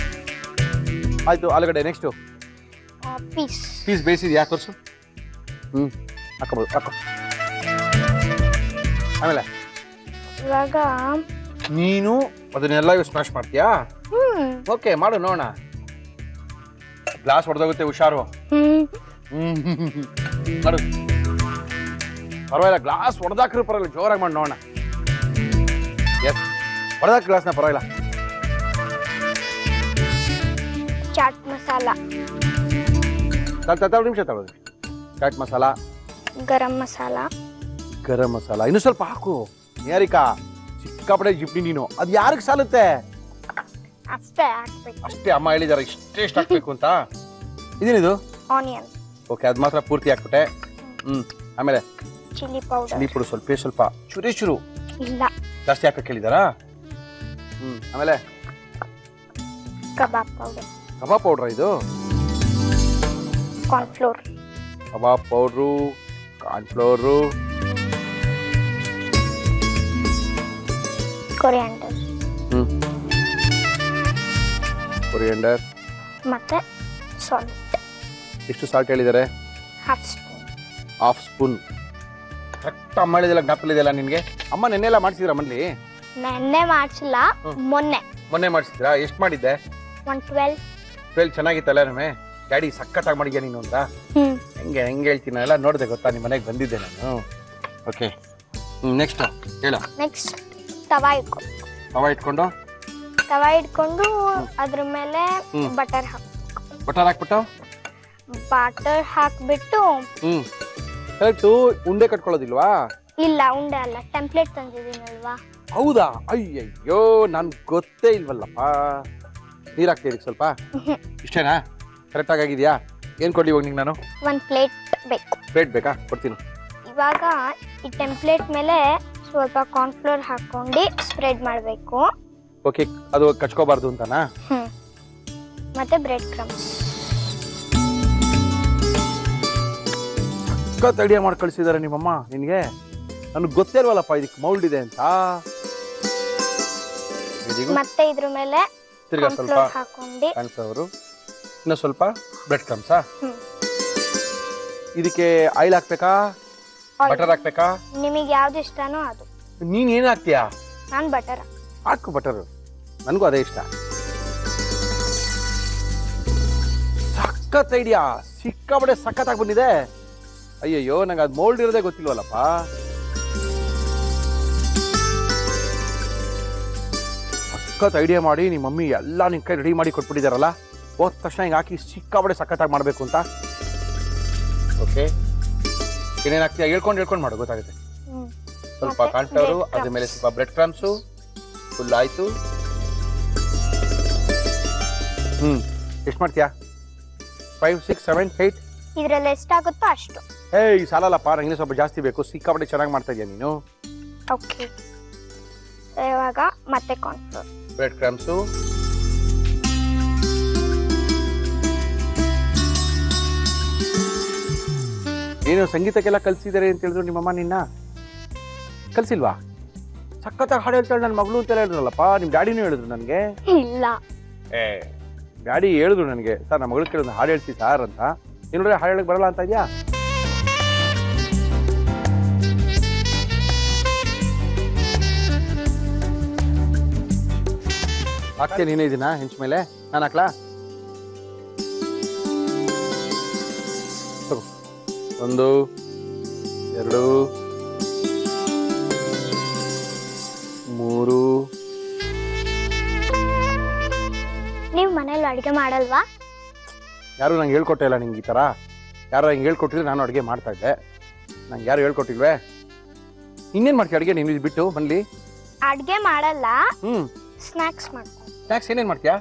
ಆಯ್ತು. ಆಲೂಗಡ್ಡೆ ನೆಕ್ಸ್ಟು ಪೀಸ್ ಬೇಯಿಸಿದ್ಯಾ? ತೋರಿಸು. ಹಾಕೋಬೋದು, ಹಾಕೋ. ಆಮೇಲೆ
ಇವಾಗ
ನೀನು ಅದನ್ನೆಲ್ಲ ಸ್ಮ್ಯಾಶ್ ಮಾಡ್ತೀಯಾ? ಓಕೆ, ಮಾಡು ನೋಡೋಣ. ಗ್ಲಾಸ್ ಹೊಡೆದೋಗುತ್ತೆ, ಹುಷಾರು. ಮಾಡು, ಪರವಾಗಿಲ್ಲ. ಗ್ಲಾಸ್ ಹೊಡೆದಾಕ್ರು ಪರವಾಗಿಲ್ಲ, ಜೋರಾಗಿ ಮಾಡಿ ನೋಡೋಣ. ಎಸ್, ಹೊಡೆದಾಕ ಗ್ಲಾಸ್ನ, ಪರವಾಗಿಲ್ಲ.
ಚಾಟ್ ಮಸಾಲ.
ನಿಮಿಷ ತಗೊಳ್ಳಿ. ಚಾಟ್ ಮಸಾಲ,
ಗರಂ ಮಸಾಲ.
ಗರಂ ಮಸಾಲ ಇನ್ನು ಸ್ವಲ್ಪ ಹಾಕು. ನಿಹಾರಿಕಾ, ಸಿಕ್ಕಾಪಡೆ ಜಿಪ್ನಿ ನೀನು. ಅದು ಯಾರಿಗೆ ಸಾಲುತ್ತೆ?
ಅಷ್ಟೇ ಹಾಕ್ಬೇಕು.
ಅಷ್ಟೇ ಅಮ್ಮ ಹೇಳಿದಾರೆ, ಇಷ್ಟೇ ಹಾಕ್ಬೇಕು ಅಂತ. ಇದೇನಿದು?
ಆನಿಯನ್.
ಓಕೆ, ಅದು ಮಾತ್ರ ಪೂರ್ತಿ ಹಾಕ್ಬಿಟ್ಟೆ. ಆಮೇಲೆ
ಚಿಲ್ಲಿ ಪೌಡರ್.
ಚಿಲ್ಲಿ ಪುಡಿ ಸ್ವಲ್ಪ ಚೂರು
ಇಲ್ಲ,
ಜಾಸ್ತಿ ಹಾಕಕ್ಕೆ ಹೇಳಿದಾರಾ? ಆಮೇಲೆ
ಕಬಾಬ್ ಪೌಡರ್.
ಕಬಾಬ್ ಪೌಡ್ರಾ ಇದು?
ಕಾರ್ನ್ಫ್ಲೋರ್.
ಕಬಾಬ್ ಪೌಡ್ರು, ಕಾರ್ನ್ಫ್ಲೋರು,
ಕೊರಿಯಾಂಡರ್.
ಕೊರಿಯಾಂಡರ್
ಮತ್ತೆ ಸಾಲ್ಟ್.
ಎಷ್ಟು ಸಾಲ್ಟ್ ಹೇಳಿದ್ದಾರೆ?
Half spoon.
ಕರೆಕ್ಟ್ ಅಮ್ಮ ಹೇಳಿದೆಲ್ಲ ಜ್ಞಾಪಕಲ್ಲಿದೆಯಲ್ಲ ನಿನ್ಗೆ? ಅಮ್ಮ ನೆನ್ನೆಲ್ಲ ಮಾಡಿಸಿದ್ರ ಮನೇಲಿ?
ನೆನ್ನೆ ಮಾಡಿಸಿಲ್ಲ, ಮೊನ್ನೆ
ಮಾಡಿಸಿದ್ರಾ? ಎಷ್ಟು ಮಾಡಿದ್ದೆ?
12
ಚೆನ್ನಾಗಿತ್ತಲ್ಲ ನಮ್ಮೆ? ಡ್ಯಾಡಿ ಸಖತ್ತಾಗಿ ಮಾಡಿದ್ಯಾ ನೀನು ಅಂತ. ಹೆಂಗೆ ಹೇಳ್ತೀನಿ ಎಲ್ಲ ನೋಡಿದೆ ಗೊತ್ತಾ, ನಿಮ್ಮ ಮನೆಗೆ ಬಂದಿದ್ದೆ ನಾನು. ಓಕೆ, ನೆಕ್ಸ್ಟ್ ಹೇಳ.
ನೆಕ್ಸ್ಟ್ ತವಾ ಇಟ್ಕೊಂಡು ಅದ್ರ ಮೇಲೆ ಬಟರ್
ಹಾಕ್ಬಿಟ್ಟು ಕರೆಕ್ಟು. ಉಂಡೆ ಕಟ್ಕೊಳ್ಳೋದಿಲ್ವಾ?
ಇಲ್ಲ, ಉಂಡೆ ಅಲ್ಲ, ಟೆಂಪ್ಲೇಟ್ ತಂದಿದ್ದೀನಲ್ವಾ.
ಹೌದಾ? ಅಯ್ಯಯ್ಯೋ, ನನ್ ಗೊತ್ತೇ ಇಲ್ವಲ್ಲಪ್ಪ. ನೀರ್ ಹಾಕ್ತೀರಿ ಸ್ವಲ್ಪ? ಇಷ್ಟೇನಾ? ಕರೆಕ್ಟ್ ಆಗಿದ್ಯಾ? ಏನ್ ಕೊಡ್ಲಿ ಇವಾಗ ನಿಂಗೆ ನಾನು?
1 ಪ್ಲೇಟ್ ಬೇಕು.
ಪ್ಲೇಟ್ ಬೇಕಾ? ಕೊಡ್ತೀನಿ.
ಇವಾಗ ಈ ಟೆಂಪ್ಲೇಟ್ ಮೇಲೆ ಸ್ವಲ್ಪ ಕಾರ್ನ್ಫ್ಲೋರ್ ಹಾಕೊಂಡು ಸ್ಪ್ರೆಡ್ ಮಾಡಬೇಕು.
ಓಕೆ, ಅದು ಕಚ್ಕೋಬಾರ್ದು ಅಂತನಾ?
ಮತ್ತೆ ಬ್ರೆಡ್ ಕ್ರಮ್ಸ್.
ಐಡಿಯಾ ಮಾಡಿ ಕಳಿಸಿದಾರೆ ನಿಮ್ಮಮ್ಮ ನಿನ್ಗೆ. ನನಗೆ ಗೊತ್ತೇ ಇಲ್ವಲ್ಲಪ್ಪ ಇದಕ್ಕೆ ಮೌಲ್ಡ್ ಇದೆ ಅಂತ.
ಮತ್ತೆ ಇದ್ರ ಮೇಲೆ
ತಿರ್ಗಾ ಸ್ವಲ್ಪ
ಹಾಕೊಂಡು
ಕಾನ್ಫ್ಲವರು, ಇನ್ನು ಸ್ವಲ್ಪ ಬ್ರೆಡ್ ಕ್ರಮ್ಸಾ? ಇದಕ್ಕೆ ಆಯಿಲ್ ಹಾಕ್ಬೇಕಾ, ಬಟರ್ ಹಾಕ್ಬೇಕಾ?
ನಿಮಗೆ ಯಾವ್ದು ಇಷ್ಟನೋ ಅದು.
ನೀನ್ ಏನ್ ಹಾಕ್ತೀಯಾ?
ನಾನು ಬಟರ್
ಹಾಕು. ಬಟರ್ ನನಗೂ ಅದೇ ಇಷ್ಟ. ಸಖತ್ ಐಡಿಯಾ, ಸಿಕ್ಕಾಪಡೆ ಸಖತ್ತಾಗಿ ಬಂದಿದೆ. ಅಯ್ಯಯ್ಯೋ ನಂಗೆ ಅದು ಮೋಲ್ಡ್ ಇರೋದೇ ಗೊತ್ತಿಲ್ವಲ್ಲಪ್ಪ. ಸಖತ್ ಐಡಿಯಾ ಮಾಡಿ ನಿಮ್ಮ ಮಮ್ಮಿ ಎಲ್ಲ ನಿನ್ನ ಕೈ ರೆಡಿ ಮಾಡಿ ಕೊಟ್ಬಿಟ್ಟಿದಾರಲ್ಲ. ಹೋದ ತಕ್ಷಣ ಹಿಂಗೆ ಹಾಕಿ ಸಿಕ್ಕಾಬಡೆ ಸಖತ್ತಾಗಿ ಮಾಡಬೇಕು ಅಂತ. ಓಕೆ, ಏನೇನು ಹಾಕ್ತೀಯ ಹೇಳ್ಕೊಂಡು ಮಾಡು, ಗೊತ್ತಾಗುತ್ತೆ. ಸ್ವಲ್ಪ ಕಾನ್ಫ್ಲವರು, ಅದ್ರ ಮೇಲೆ ಸ್ವಲ್ಪ ಬ್ರೆಡ್ ಕ್ರಮ್ಸು. ಫುಲ್ ಆಯ್ತು. ಎಷ್ಟು ಮಾಡ್ತೀಯಾ? 5, 6, 7, 8
ಇದ್ರಲ್ಲಿ ಎಷ್ಟಾಗುತ್ತೋ ಅಷ್ಟು.
ಏಯ್ ಸಾಲಲ್ಲಪ್ಪ, ನಂಗೆ ಸ್ವಲ್ಪ ಜಾಸ್ತಿ ಬೇಕು. ಸಿಕ್ಕಾಪಟ್ಟೆ ಚೆನ್ನಾಗಿ ಮಾಡ್ತಾ ಇದೀಯ ನೀನು.
ಓಕೆ, ಇವಾಗ ಮತ್ತೆ ಕಾರ್ನ್ಫ್ಲೋರ್,
ಬ್ರೆಡ್ ಕ್ರಮ್ಸು, ಏನು ಸಂಗೀತಕ್ಕೆಲ್ಲ ಕಲ್ಸಿದ್ದಾರೆ ಅಂತ ಹೇಳಿದ್ರು ನಿಮ್ಮಮ್ಮ. ನಿನ್ನ ಕಲ್ಸಿಲ್ವಾ? ಸಖತ್ತಾಗಿ ಹಾಡು ಹೇಳ್ತಾಳೆ ನನ್ನ ಮಗಳು ಅಂತೆಲ್ಲ ಹೇಳಿದ್ರಲ್ಲಪ್ಪ. ನಿಮ್ಮ ಡ್ಯಾಡಿನೂ ಹೇಳಿದ್ರು ನನಗೆ.
ಇಲ್ಲ,
ಡ್ಯಾಡಿ ಹೇಳಿದ್ರು ನನಗೆ, ಸರ್ ನಮ್ಮ ಮಗಳು ಕೇಳಿದ್ರು ಹಾಡು ಹೇಳ್ತಿ ಸಾರ್ ಅಂತ. ಏನೋದ್ರೆ ಹಾಡು ಹೇಳಕ್ ಬರಲ್ಲ ಅಂತ ಇದೆಯಾ? ಹಾಕ್ತೇನೆ ನೀನೇ ಇದೀನಾ ಹೆಂಚ ಮೇಲೆ? ನಾನು ಹಾಕ್ಲಾ? 1, 2, 3.
ನೀವು ಮನೇಲಿ ಅಡುಗೆ ಮಾಡಲ್ವಾ?
ಯಾರು ನಂಗೆ ಹೇಳ್ಕೊಟ್ಟೆ ಇಲ್ಲ ನಿಂಗೆ ಈ ಥರ. ಯಾರು ಹಿಂಗೆ ಹೇಳ್ಕೊಟ್ಟಿದ್ರೆ ನಾನು ಅಡುಗೆ ಮಾಡ್ತಾ ಇದ್ದೆ. ನಂಗೆ ಯಾರು ಹೇಳ್ಕೊಟ್ಟಿಲ್ವೇ? ಇನ್ನೇನು ಮಾಡ್ತೀಯ ಅಡುಗೆ ನೀನು ಬಿಟ್ಟು ಮನೇಲಿ?
ಅಡುಗೆ ಮಾಡಲ್ಲ, ಸ್ನಾಕ್ಸ್ ಮಾಡ್ತೀನಿ.
ಸ್ನಾಕ್ಸ್ ಏನೇನು ಮಾಡ್ತೀಯಾ?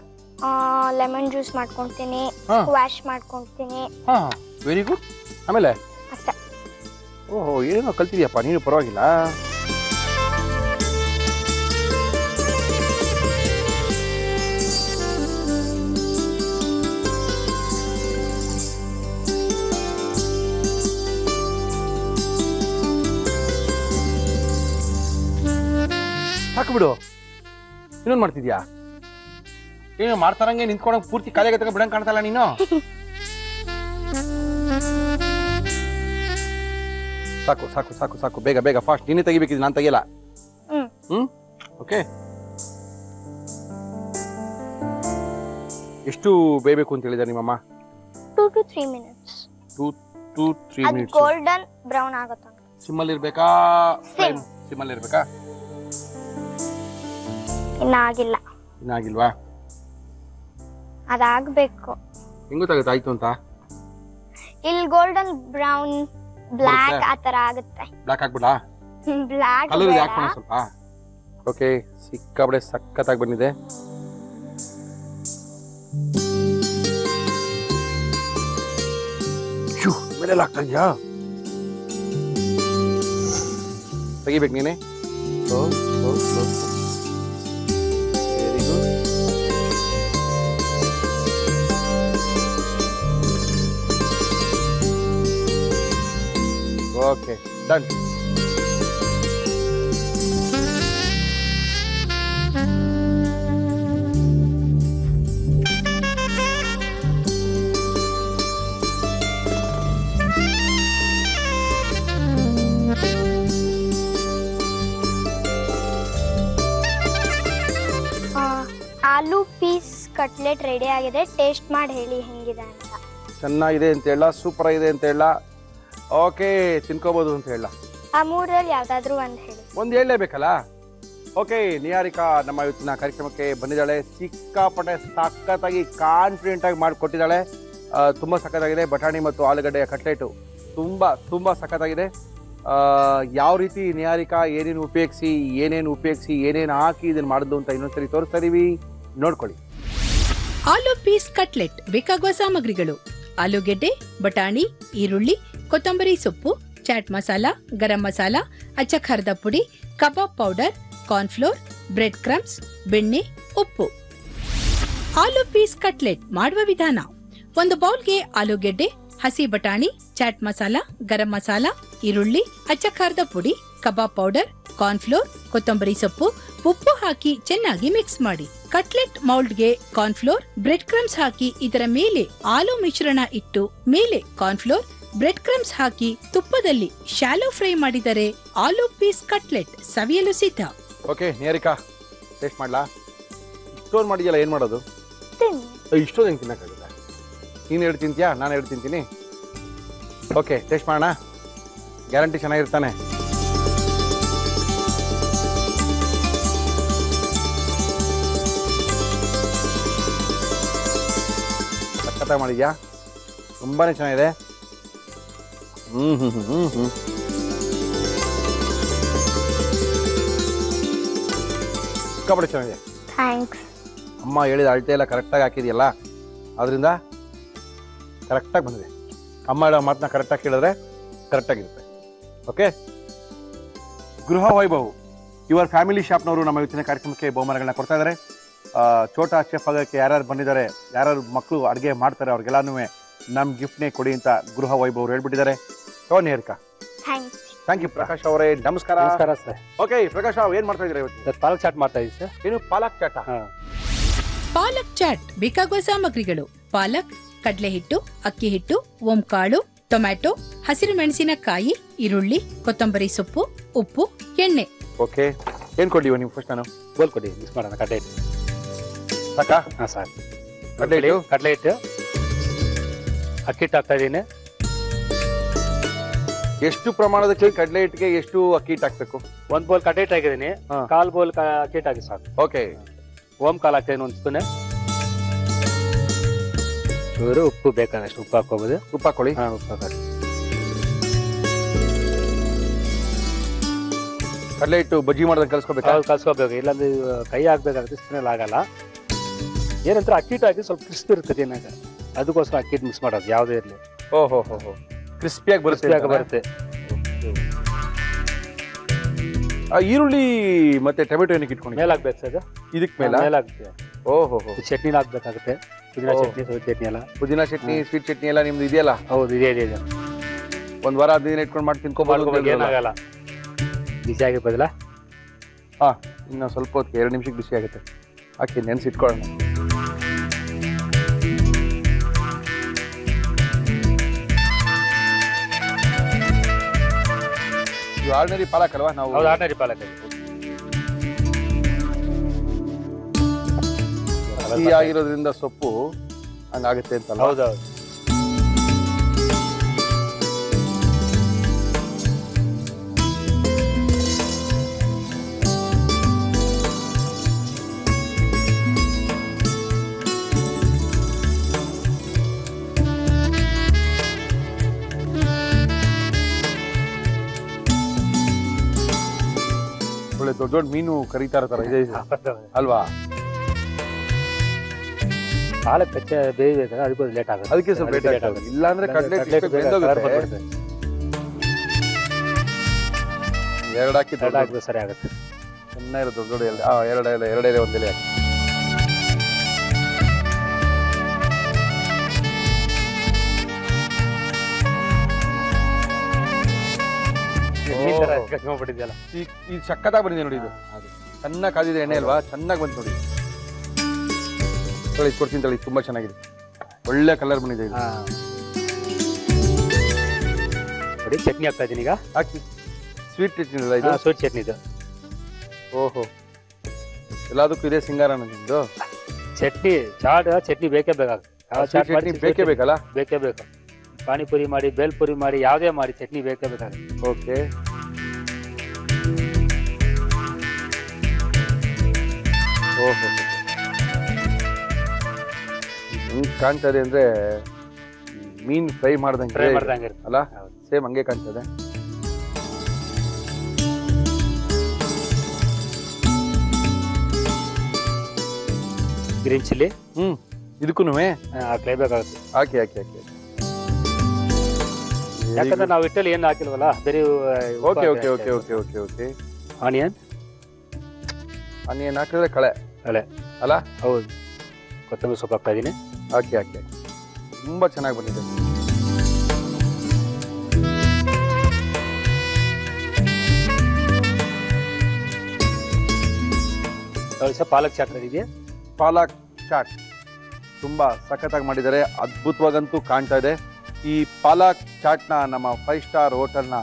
ಲೆಮನ್ ಜ್ಯೂಸ್ ಮಾಡ್ಕೊಂತೀನಿ, ವಾಶ್ ಮಾಡ್ಕೊಂತೀನಿ.
ಹಾಂ, ವೆರಿ ಗುಡ್. ಆಮೇಲೆ
ಅಷ್ಟೇ.
ಓಹೋ, ಏನೋ ಕಲ್ತಿದ್ಯಪ್ಪ ನೀನು, ಪರವಾಗಿಲ್ಲ. ಸಾಕು ಇನ್ನೊಂದು ಮಾಡ್ತಿದ್ಯಾ? ಏನು ಮಾಡ್ತಾರಂಗೆ ನಿಂತ್ಕೊಂಡಂಗೆ ಪೂರ್ತಿ ಕಾಲಿಗೆ ತಗ ಬಿಡಂಗೆ ಕಾಣ್ತಲ್ಲ ನೀನು. ಸಾಕು ಸಾಕು ಸಾಕು ಸಾಕು, ಬೇಗ ಬೇಗ ಫಾಸ್ಟ್. ನೀನೇ ತೆಗಿಬೇಕಿದ್, ನಾನು ತೆಗಿಯಲ್ಲ. ಓಕೆ, ಎಷ್ಟು ಬೇಯಬೇಕು ಅಂತ ಹೇಳಿದ ನಿಮ್ಮಮ್ಮ?
2 to 3 minutes.
2 to 3
ಅದು
minutes.
ಗೋಲ್ಡನ್ ಬ್ರೌನ್ ಆಗುತ್ತೆ.
ಸಿಮ್ಮಲ್ಲಿ ಇರ್ಬೇಕಾ? ಫ್ಲೇಮ್ ಸಿಮ್ಮಲ್ಲಿ ಇರ್ಬೇಕಾ?
ಇನ್ನಾಗಿಲ್ಲ.
ಇನ್ನಾಗಿಲ್ವಾ?
ಅದಾಗಬೇಕು.
ಹೆಂಗ್ ಗೊತ್ತಾಗುತ್ತೆ ಆಯ್ತು ಅಂತ?
ಇಲ್ಲಿ ಗೋಲ್ಡನ್ ಬ್ರೌನ್ ಬ್ಲಾಕ್ ಆ ತರ ಆಗುತ್ತೆ.
ಬ್ಲಾಕ್ ಆಗ್ಬಿಡಾ?
ಬ್ಲಾಕ್
ಕಲರ್ ಹಾಕೋಣ ಸ್ವಲ್ಪ. ಓಕೆ, ಸಿಕ್ಕಾಬಡೆ ಸಖತ್ತಾಗಿ ಬಂದಿದೆ. ಮೇಲೆ ಆಗ್ತಾ ಇದೆಯಾ? ತೆಗಿಬೇಕು ನೀನೆ. Very good. Okay, done.
Aloo peas cutlet ready ಆಗಿದೆ. ಟೇಸ್ಟ್ ಮಾಡಿ ಹೇಳಿ ಹೆಂಗಿದೆ ಅಂತ.
ಚೆನ್ನಾಗಿದೆ ಅಂತ ಹೇಳ, ಸೂಪರ್ ಆಗಿದೆ ಅಂತ ಹೇಳ, ಓಕೆ ತಿನ್ಕೋಬಹುದು ಅಂತ ಹೇಳ.
ಆ ಮೂರಲ್ಲಿ ಯಾವ್ದಾದ್ರು ಒಂದು ಹೇಳಿ.
ಒಂದು ಹೇಳಲೇಬೇಕಲ್ಲ. ಓಕೆ, ನಿಹಾರಿಕಾ ನಮ್ಮ ಇವತ್ತಿನ ಕಾರ್ಯಕ್ರಮಕ್ಕೆ ಬಂದಿದ್ದಾಳೆ. ಸಿಕ್ಕಾಪಟ್ಟೆ ಸಖತ್ತಾಗಿ ಕಾನ್ಫಿಡೆಂಟ್ ಆಗಿ ಮಾಡಿಕೊಟ್ಟಿದ್ದಾಳೆ. ತುಂಬ ಸಖತ್ತಾಗಿದೆ. ಬಟಾಣಿ ಮತ್ತು ಆಲೂಗಡ್ಡೆಯ ಕಟ್ಲೆಟು ತುಂಬ ಸಖತ್ತಾಗಿದೆ. ಯಾವ ರೀತಿ ನಿಹಾರಿಕಾ ಏನೇನು ಉಪಯೋಗಿಸಿ ಏನೇನು ಹಾಕಿ ಇದನ್ನು ಮಾಡಿದ್ದು ಅಂತ ಇನ್ನೊಂದ್ಸರಿ ತೋರಿಸ್ತಾ ಇದೀವಿ, ನೋಡ್ಕೊಳ್ಳಿ.
ಆಲೂ ಪೀಸ್ ಕಟ್ಲೆಟ್ ಬೇಕಾಗುವ ಸಾಮಗ್ರಿಗಳು: ಆಲೂಗೆಡ್ಡೆ, ಬಟಾಣಿ, ಈರುಳ್ಳಿ, ಕೊತ್ತಂಬರಿ ಸೊಪ್ಪು, ಚಾಟ್ ಮಸಾಲ, ಗರಂ ಮಸಾಲ, ಅಚ್ಚ ಖಾರದ ಪುಡಿ, kebab powder, cornflour, bread crumbs, ಬೆಣ್ಣೆ, ಉಪ್ಪು. ಆಲೂ ಪೀಸ್ ಕಟ್ಲೆಟ್ ಮಾಡುವ ವಿಧಾನ: ಒಂದು ಬೌಲ್ಗೆ ಆಲೂಗೆಡ್ಡೆ, ಹಸಿ ಬಟಾಣಿ, ಚಾಟ್ ಮಸಾಲ, ಗರಂ ಮಸಾಲ, ಈರುಳ್ಳಿ, ಅಚ್ಚ ಖಾರದ ಪುಡಿ, ಕಬಾಬ್ ಪೌಡರ್, ಕಾರ್ನ್ಫ್ಲೋರ್, ಕೊತ್ತಂಬರಿ ಸೊಪ್ಪು, ಉಪ್ಪು ಹಾಕಿ ಚೆನ್ನಾಗಿ ಮಿಕ್ಸ್ ಮಾಡಿ. ಕಟ್ಲೆಟ್ ಮೌಲ್ಡ್ಗೆ ಕಾರ್ನ್ಫ್ಲೋರ್, ಬ್ರೆಡ್ ಕ್ರಮ್ಸ್ ಹಾಕಿ ಇದರ ಮೇಲೆ ಆಲೂ ಮಿಶ್ರಣ ಇಟ್ಟು ಮೇಲೆ ಕಾರ್ನ್ಫ್ಲೋರ್, ಬ್ರೆಡ್ ಕ್ರಮ್ಸ್ ಹಾಕಿ ತುಪ್ಪದಲ್ಲಿ ಶಾಲೋ ಫ್ರೈ ಮಾಡಿದರೆ ಆಲೂ ಪೀಸ್ ಕಟ್ಲೆಟ್ ಸವಿಯಲು ಸಿದ್ಧ.
ಓಕೆ ನಿಹಾರಿಕಾ, ಟೇಸ್ಟ್ ಮಾಡ್ಲಾ? ಇಷ್ಟೊಂದು ಮಾಡಿದ್ಯಲ್ಲ, ಏನ್ ಮಾಡೋದು? ಇಷ್ಟೊಂದು ಹೆಂಗೆ ತಿನ್ನಕ್ಕಾಗಲ್ಲ? ನೀನು ಎರಡು ತಿಂತೀಯಾ, ನಾನು ಎರಡು ತಿಂತೀನಿ. ಓಕೆ, ಟೇಸ್ಟ್ ಮಾಡೋಣ. ಗ್ಯಾರಂಟಿ ಚೆನ್ನಾಗಿರ್ತಾನೆ. ಸಖತ್ತಾಗಿ ಮಾಡಿದ್ಯಾ, ತುಂಬಾನೇ ಚೆನ್ನಾಗಿದೆ. ಸಿಕ್ಕಾಪಟ್ಟೆ ಚೆನ್ನಾಗಿದೆ.
ಥ್ಯಾಂಕ್ಸ್.
ಅಮ್ಮ ಹೇಳಿದ ಅಳತೆ ಎಲ್ಲ ಕರೆಕ್ಟಾಗಿ ಹಾಕಿದೆಯಲ್ಲ, ಅದರಿಂದ ಕರೆಕ್ಟಾಗಿ ಬಂದಿದೆ. ಅಮ್ಮ ಹೇಳೋ ಮಾತನ್ನ ಕರೆಕ್ಟಾಗಿ ಕೇಳಿದ್ರೆ ಕರೆಕ್ಟಾಗಿರುತ್ತೆ. ಓಕೆ, ಗೃಹ ವೈಭವ್ ಯುವರ್ ಫ್ಯಾಮಿಲಿ ಶಾಪ್ನವರು ನಮ್ಮ ಇವತ್ತಿನ ಕಾರ್ಯಕ್ರಮಕ್ಕೆ ಬಹುಮಾನಗಳನ್ನ ಕೊಡ್ತಾ ಇದ್ದಾರೆ. ಛೋಟಾ ಚೆಫ್ ಆಗೋಕ್ಕೆ ಯಾರ್ಯಾರು ಬಂದಿದ್ದಾರೆ, ಯಾರ್ಯಾರು ಮಕ್ಕಳು ಅಡುಗೆ ಮಾಡ್ತಾರೆ ಅವ್ರಿಗೆಲ್ಲಾನು ನಮ್ಮ ಗಿಫ್ಟ್ನೇ ಕೊಡಿ ಅಂತ ಗೃಹ ವೈಭವ್ ಹೇಳ್ಬಿಟ್ಟಿದ್ದಾರೆ. Niharika, thank you. ಪ್ರಕಾಶ್ ಅವರೇ ನಮಸ್ಕಾರ.
ನಮಸ್ಕಾರ ಸರ್.
ಓಕೆ ಪ್ರಕಾಶ್, ಏನ್ ಮಾಡ್ತಾ ಇದ್ದೀರಾ ಇವತ್ತು?
ಪಾಲಕ್ ಚಾಟ್ ಮಾಡ್ತಾ ಇದ್ದೀವಿ ಸರ್.
ಏನು ಪಾಲಕ್ ಚಾಟ?
ಪಾಲಕ್ ಚಾಟ್ ಬೇಕಾಗುವ ಸಾಮಗ್ರಿಗಳು: ಪಾಲಕ್, ಕಡಲೆ ಹಿಟ್ಟು, ಅಕ್ಕಿ ಹಿಟ್ಟು, ಓಂಕಾಳು, ಟೊಮ್ಯಾಟೊ, ಹಸಿರು ಮೆಣಸಿನಕಾಯಿ, ಈರುಳ್ಳಿ, ಕೊತ್ತಂಬರಿ ಸೊಪ್ಪು, ಉಪ್ಪು, ಎಣ್ಣೆ.
ಓಕೆ, ಏನ್ ಕೊಡ್ಲಿವ ನೀವು? ಫಸ್ಟ್ ನಾನು
ಬೋಲ್ ಕೊಡಿ, ಮಿಕ್ಸ್ ಮಾಡೋಣ. ಕಡಲೆ ಹಿಟ್ಟು
ಸಾಕಾ?
ಹಾಂ ಸರ್.
ಕಡಲೆ
ಹಿಟ್ಟು, ಅಕ್ಕಿ ಹಿಟ್ಟು ಹಾಕ್ತಾ ಇದ್ದೀನಿ.
ಎಷ್ಟು ಪ್ರಮಾಣದಕ್ಕೆ ಕಡಲೆ ಹಿಟ್ಟಿಗೆ ಎಷ್ಟು ಅಕ್ಕಿ ಹಿಟ್ಟು ಹಾಕ್ಬೇಕು?
1 ಬೋಲ್ ಕಡಲೆ ಹಿಟ್ಟು ಹಾಕಿದ್ದೀನಿ, 1/4 ಬೋಲ್ ಅಕ್ಕಿ ಹಿಟ್ಟು ಹಾಕಿ ಸಾಕು.
ಓಕೆ,
ಓಂಕಾಳು ಹಾಕ್ತೀನಿ 1 ಸ್ಪೂನ್. ಚೂರು ಉಪ್ಪು ಬೇಕಾದಷ್ಟು ಉಪ್ಪು ಹಾಕೋಬಹುದು.
ಉಪ್ಪು ಹಾಕೊಳ್ಳಿ.
ಹಾಂ, ಉಪ್ಪು ಹಾಕೋದು.
ಕಡಲೆ ಹಿಟ್ಟು ಬಜ್ಜಿ ಮಾಡೋದನ್ನ ಕಲ್ಸ್ಕೋಬೇಕು.
ಕಲ್ಸ್ಕೋಬೇಕು, ಇಲ್ಲಾಂದ್ರೆ ಕೈ ಹಾಕ್ಬೇಕಾಗುತ್ತೆ, ಸ್ಪೂನಲ್ಲಿ ಆಗಲ್ಲ. ಏನಂತ ಅಕ್ಕಿ ಹಿಟ್ಟು ಹಾಕಿ ಸ್ವಲ್ಪ ಕ್ರಿಸ್ಪಿ ಇರ್ತದೆ ಏನಾಗ, ಅದಕ್ಕೋಸ್ಕರ ಅಕ್ಕಿ ಹಿಟ್ಟು ಮಿಕ್ಸ್ ಮಾಡೋದು ಯಾವುದೇ ಇರಲಿ.
ಓಹೋ ಹೋ ಹೋ, ಕ್ರಿಸ್ಪಿಯಾಗಿ ಬರುತ್ತೆ. ಈರುಳ್ಳಿ ಮತ್ತೆ ಟೊಮೆಟೊ ಏನಕ್ಕೆ ಇಟ್ಕೊಂಡು
ಮೇಲೆ ಹಾಕ್ಬೇಕು ಸರ್?
ಇದಕ್ಕೆ ಮೇಲೆ
ಹಾಕ್ತೀವಿ.
ಓಹೋ,
ಚಟ್ನಿನ ಹಾಕ್ಬೇಕಾಗುತ್ತೆ. ಪುದೀನ ಚಟ್ನಿ, ಚಟ್ನಿ ಎಲ್ಲ,
ಪುದೀನ ಚಟ್ನಿ, ಸ್ವೀಟ್ ಚಟ್ನಿ ಎಲ್ಲ ನಿಮ್ದು ಇದೆಯಲ್ಲ?
ಹೌದು, ಇದೆ.
ಒಂದ್ ವಾರ 10 ದಿನ ಇಟ್ಕೊಂಡು ಮಾಡಿ ತಿನ್ಕೋಬಹುದು,
ಏನಾಗಲ್ಲ. ಬಿಸಿ ಆಗಿರ್ಬೋದಲ್ಲ?
ಹಾ, ಇನ್ನು ಸ್ವಲ್ಪ ಹೊತ್ತಿಗೆ 2 ನಿಮಿಷಕ್ಕೆ ಬಿಸಿ ಆಗುತ್ತೆ. ಹಾಕಿ ನೆನೆಸಿಟ್ಕೊಳ್ಳೋಣ. ಇದು ಆರ್ಡಿನರಿ ಪಾಲಕ್ ಅಲ್ವಾ? ನಾವು
ಆರ್ಡಿನರಿ ಪಾಲಕ್
ಹಸಿ ಆಗಿರೋದ್ರಿಂದ ಸೊಪ್ಪು ಹಂಗಾಗುತ್ತೆ ಅಂತಲ್ಲ?
ಹೌದೌದು.
ಒಳ್ಳೆ ದೊಡ್ಡ ದೊಡ್ಡ ಮೀನು ಕರೀತಾ ಇರ್ತಾರ ಇದೆ ಅಲ್ವಾ?
ಪಾಲಕ್ ಕಚ್ಚಾ ಬೇಯಬೇಕಾದ್ರೆ ಅದಕ್ಕೂ ಲೇಟ್ ಆಗುತ್ತೆ.
ಅದಕ್ಕೆ ಸ್ವಲ್ಪ ಲೇಟ್ ಆಗುತ್ತೆ. ಇಲ್ಲಾಂದ್ರೆ ಕಡ್ಲೆಟ್ 2 ಹಾಕಿ
ಸರಿ ಆಗುತ್ತೆ.
ಚೆನ್ನಾಗಿರೋ ದೊಡ್ಡ ದೊಡ್ಡ ಎಲೆ, 2 ಎಲೆ 1 ಎಲೆ ಹಾಕಿ. ಈ ಸಕ್ಕತ್ತಾಗಿ ಬಂದಿದೆ ನೋಡಿ. ಇದು ಚೆನ್ನಾಗಿ ಕಾದಿದೆ ಎಣ್ಣೆ ಅಲ್ವಾ? ಚೆನ್ನಾಗಿ ಬಂತು ನೋಡಿ. ಕೊಡ್ತೀನಿ ತಳಿ, ತುಂಬಾ ಚೆನ್ನಾಗಿದೆ. ಒಳ್ಳೆ ಕಲರ್ ಬಂದಿದೆ ಇದು.
ನೋಡಿ, ಚಟ್ನಿ ಹಾಕ್ತಾ ಇದ್ದೀನಿ ಈಗ.
ಹಾಕಿ. ಸ್ವೀಟ್ ಚಟ್ನಿ ಅಲ್ಲ ಇದು?
ಸ್ವೀಟ್ ಚಟ್ನಿ ಇದು.
ಓಹೋ, ಎಲ್ಲದಕ್ಕೂ ಇದೆ ಸಿಂಗಾರ ನಿಮ್ದು?
ಚಟ್ನಿ ಚಟ್ನಿ ಬೇಕೇ ಬೇಕಾಗುತ್ತೆ.
ಬೇಕೇ ಬೇಕಲ್ಲ?
ಬೇಕೇ ಬೇಕು. ಪಾನಿಪುರಿ ಮಾಡಿ, ಬೇಲ್ಪುರಿ ಮಾಡಿ, ಯಾವುದೇ ಮಾಡಿ ಚಟ್ನಿ ಬೇಕೇ ಬೇಕಾಗುತ್ತೆ.
ಓಕೆ, ಓಹೋ, ಹೆಂಗ್ ಕಾಣ್ತದೆ ಅಂದ್ರೆ ಮೀನ್ ಫ್ರೈ ಮಾಡ್ದಂಗೆ ಅಲ್ಲ? ಸೇಮ್ ಹಂಗೆ ಕಾಣ್ತದೆ.
ಗ್ರೀನ್ ಚಿಲ್ಲಿ
ಇದಕ್ಕೂ
ಹಾಕ್ಲೇಬೇಕಾಗುತ್ತೆ.
ಹಾಕಿ ಹಾಕಿ ಹಾಕಿ.
ಯಾಕಂದ್ರೆ ನಾವು ಇಟ್ಟಲ್ಲಿ ಏನು ಹಾಕಿಲ್ವಲ್ಲ, ಬೇರೆ.
Okay okay okay okay okay okay.
Onion
ಹಾಕಿದ್ರೆ ಕಳೆ ಅಲ್ಲ?
ಹೌದು. ಕೊತ್ತಂಬರಿ ಸೊಪ್ಪು ಹಾಕ್ತಾ ಇದ್ದೀನಿ.
ಹಾಕಿ ಹಾಕಿ ಹಾಕಿ. ತುಂಬಾ ಚೆನ್ನಾಗಿ ಬಂದಿದೆ.
ಪಾಲಕ್ ಚಾಟ್ ಇದೆಯಾ?
ಪಾಲಕ್ ಚಾಟ್ ತುಂಬಾ ಸಖತ್ತಾಗಿ ಮಾಡಿದ್ದಾರೆ. ಅದ್ಭುತವಾಗಂತೂ ಕಾಣ್ತಾ ಇದೆ. ಈ ಪಾಲಕ್ ಚಾಟ್ನ ನಮ್ಮ 5 ಸ್ಟಾರ್ ಹೋಟೆಲ್ನ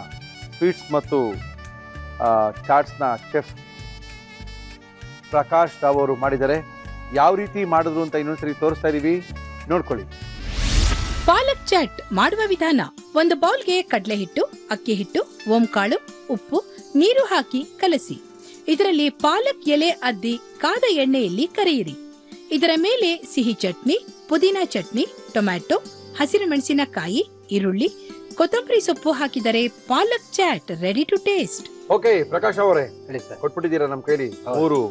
ಸ್ವೀಟ್ಸ್ ಮತ್ತು ಚಾಟ್ಸ್ನ ಚೆಫ್ ಪ್ರಕಾಶ್ ರಾವ್ ಅವರು ಮಾಡಿದ್ದಾರೆ. ಯಾವ ರೀತಿ ಮಾಡಿದ್ರು ಅಂತ ಇನ್ನೊಂದ್ಸರಿ ತೋರಿಸ್ತಾ ಇದೀವಿ, ನೋಡ್ಕೊಳ್ಳಿ.
ಪಾಲಕ್ ಚಾಟ್ ಮಾಡುವ ವಿಧಾನ: ಒಂದು ಬೌಲ್ಗೆ ಕಡಲೆ ಹಿಟ್ಟು, ಅಕ್ಕಿ ಹಿಟ್ಟು, ಓಂಕಾಳು, ಉಪ್ಪು, ನೀರು ಹಾಕಿ ಕಲಸಿ. ಇದರಲ್ಲಿ ಪಾಲಕ್ ಎಲೆ ಅದ್ದಿ ಕಾದ ಎಣ್ಣೆಯಲ್ಲಿ ಕರಿಯಿರಿ. ಇದರ ಮೇಲೆ ಸಿಹಿ ಚಟ್ನಿ, ಪುದೀನಾ ಚಟ್ನಿ, ಟೊಮ್ಯಾಟೊ, ಹಸಿರು ಮೆಣಸಿನಕಾಯಿ, ಈರುಳ್ಳಿ, ಕೊತ್ತಂಬರಿ ಸೊಪ್ಪು ಹಾಕಿದರೆ palak chaat ready to taste.
Okay Prakash ಅವರೇ,
ಹೇಳಿ ಸರ್.
ಕೊಟ್ಬಿಟ್ಟಿದ್ದೀರಾ ನಮ್ಮ ಕೈಲಿ 3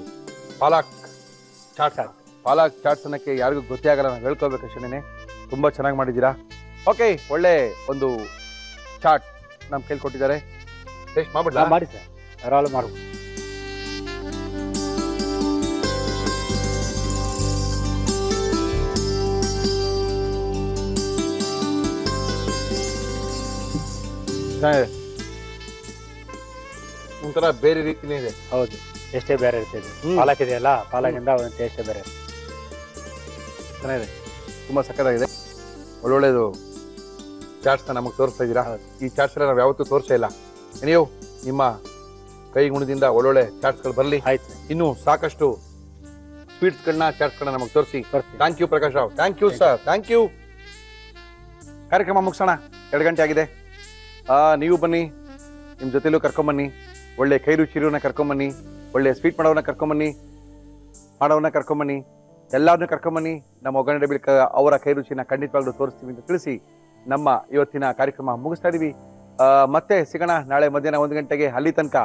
ಪಾಲಕ್ ಚಾಟ್ಸ್. ಪಾಲಕ್ ಚಾಟ್ಸ್ ಅನ್ನಕ್ಕೆ ಯಾರಿಗೂ ಗೊತ್ತೇ ಆಗಲ್ಲ, ನಾವು ಹೇಳ್ಕೋಬೇಕಷ್ಟೇನೆ. ತುಂಬಾ ಚೆನ್ನಾಗಿ ಮಾಡಿದ್ದೀರಾ. ಓಕೆ, ಒಳ್ಳೆ ಒಂದು ಚಾಟ್ ನಮ್ಮ ಕೈಲಿ ಕೊಟ್ಟಿದ್ದಾರೆ. ಟೇಸ್ಟ್ ಮಾಡ್ಬಿಡ್ಲಾ?
ಮಾಡಿ ಸರ್, ಯಾರಾಳು ಮಾಡು.
ಒಂಥರ ಬೇರೆ ರೀತಿನೇ ಇದೆ.
ಹೌದು, ಟೇಸ್ಟೇ ಬೇರೆ ಇರ್ತದೆ. ಪಾಲಕ್ ಇದೆಯಲ್ಲ, ಪಾಲಕಿಂದ ಒಂದು ಟೇಸ್ಟೇ ಬೇರೆ.
ಚೆನ್ನಾಗಿದೆ, ತುಂಬಾ ಸಕ್ಕತ್ತಾಗಿದೆ. ಒಳ್ಳೊಳ್ಳೆದು ಚಾಟ್ಸ್ನ ನಮಗೆ ತೋರಿಸ್ತಾ ಇದ್ದೀರಾ. ಈ ಚಾಟ್ಸ್ ಎಲ್ಲ ನಾವು ಯಾವತ್ತೂ ತೋರಿಸೇ ಇಲ್ಲ. ನೀವು ನಿಮ್ಮ ಕೈ ಗುಣದಿಂದ ಒಳ್ಳೊಳ್ಳೆ ಚಾಟ್ಸ್ಗಳು ಬರಲಿ.
ಆಯ್ತು,
ಇನ್ನು ಸಾಕಷ್ಟು ಸ್ವೀಟ್ಸ್ಗಳನ್ನ ಚಾಟ್ಸ್ಗಳನ್ನ ನಮಗೆ ತೋರಿಸಿ. Thank you Prakash Rao. Thank you sir, thank you. ಕಾರ್ಯಕ್ರಮ ಮುಗಿಸೋಣ, 2 ಗಂಟೆ ಆಗಿದೆ. ನೀವು ಬನ್ನಿ, ನಿಮ್ಮ ಜೊತೆಲೂ ಕರ್ಕೊಂಬನ್ನಿ. ಒಳ್ಳೆ ಕೈ ರುಚಿರನ್ನ ಕರ್ಕೊಂಬನ್ನಿ, ಒಳ್ಳೆ ಸ್ವೀಟ್ ಮಾಡೋವನ್ನ ಕರ್ಕೊಂಬನ್ನಿ, ಎಲ್ಲರನ್ನೂ ಕರ್ಕೊಂಬನ್ನಿ. ನಮ್ಮ ಒಗ್ಗರಣೆ ಡಬ್ಬಿ ಅವರ ಕೈ ರುಚಿನ ಖಂಡಿತವಾಗ್ಲೂ ತೋರಿಸ್ತೀವಿ ಅಂತ ತಿಳಿಸಿ ನಮ್ಮ ಇವತ್ತಿನ ಕಾರ್ಯಕ್ರಮ ಮುಗಿಸ್ತಾ ಇದೀವಿ. ಮತ್ತೆ ಸಿಗೋಣ ನಾಳೆ ಮಧ್ಯಾಹ್ನ 1 ಗಂಟೆಗೆ. ಅಲ್ಲಿ ತನಕ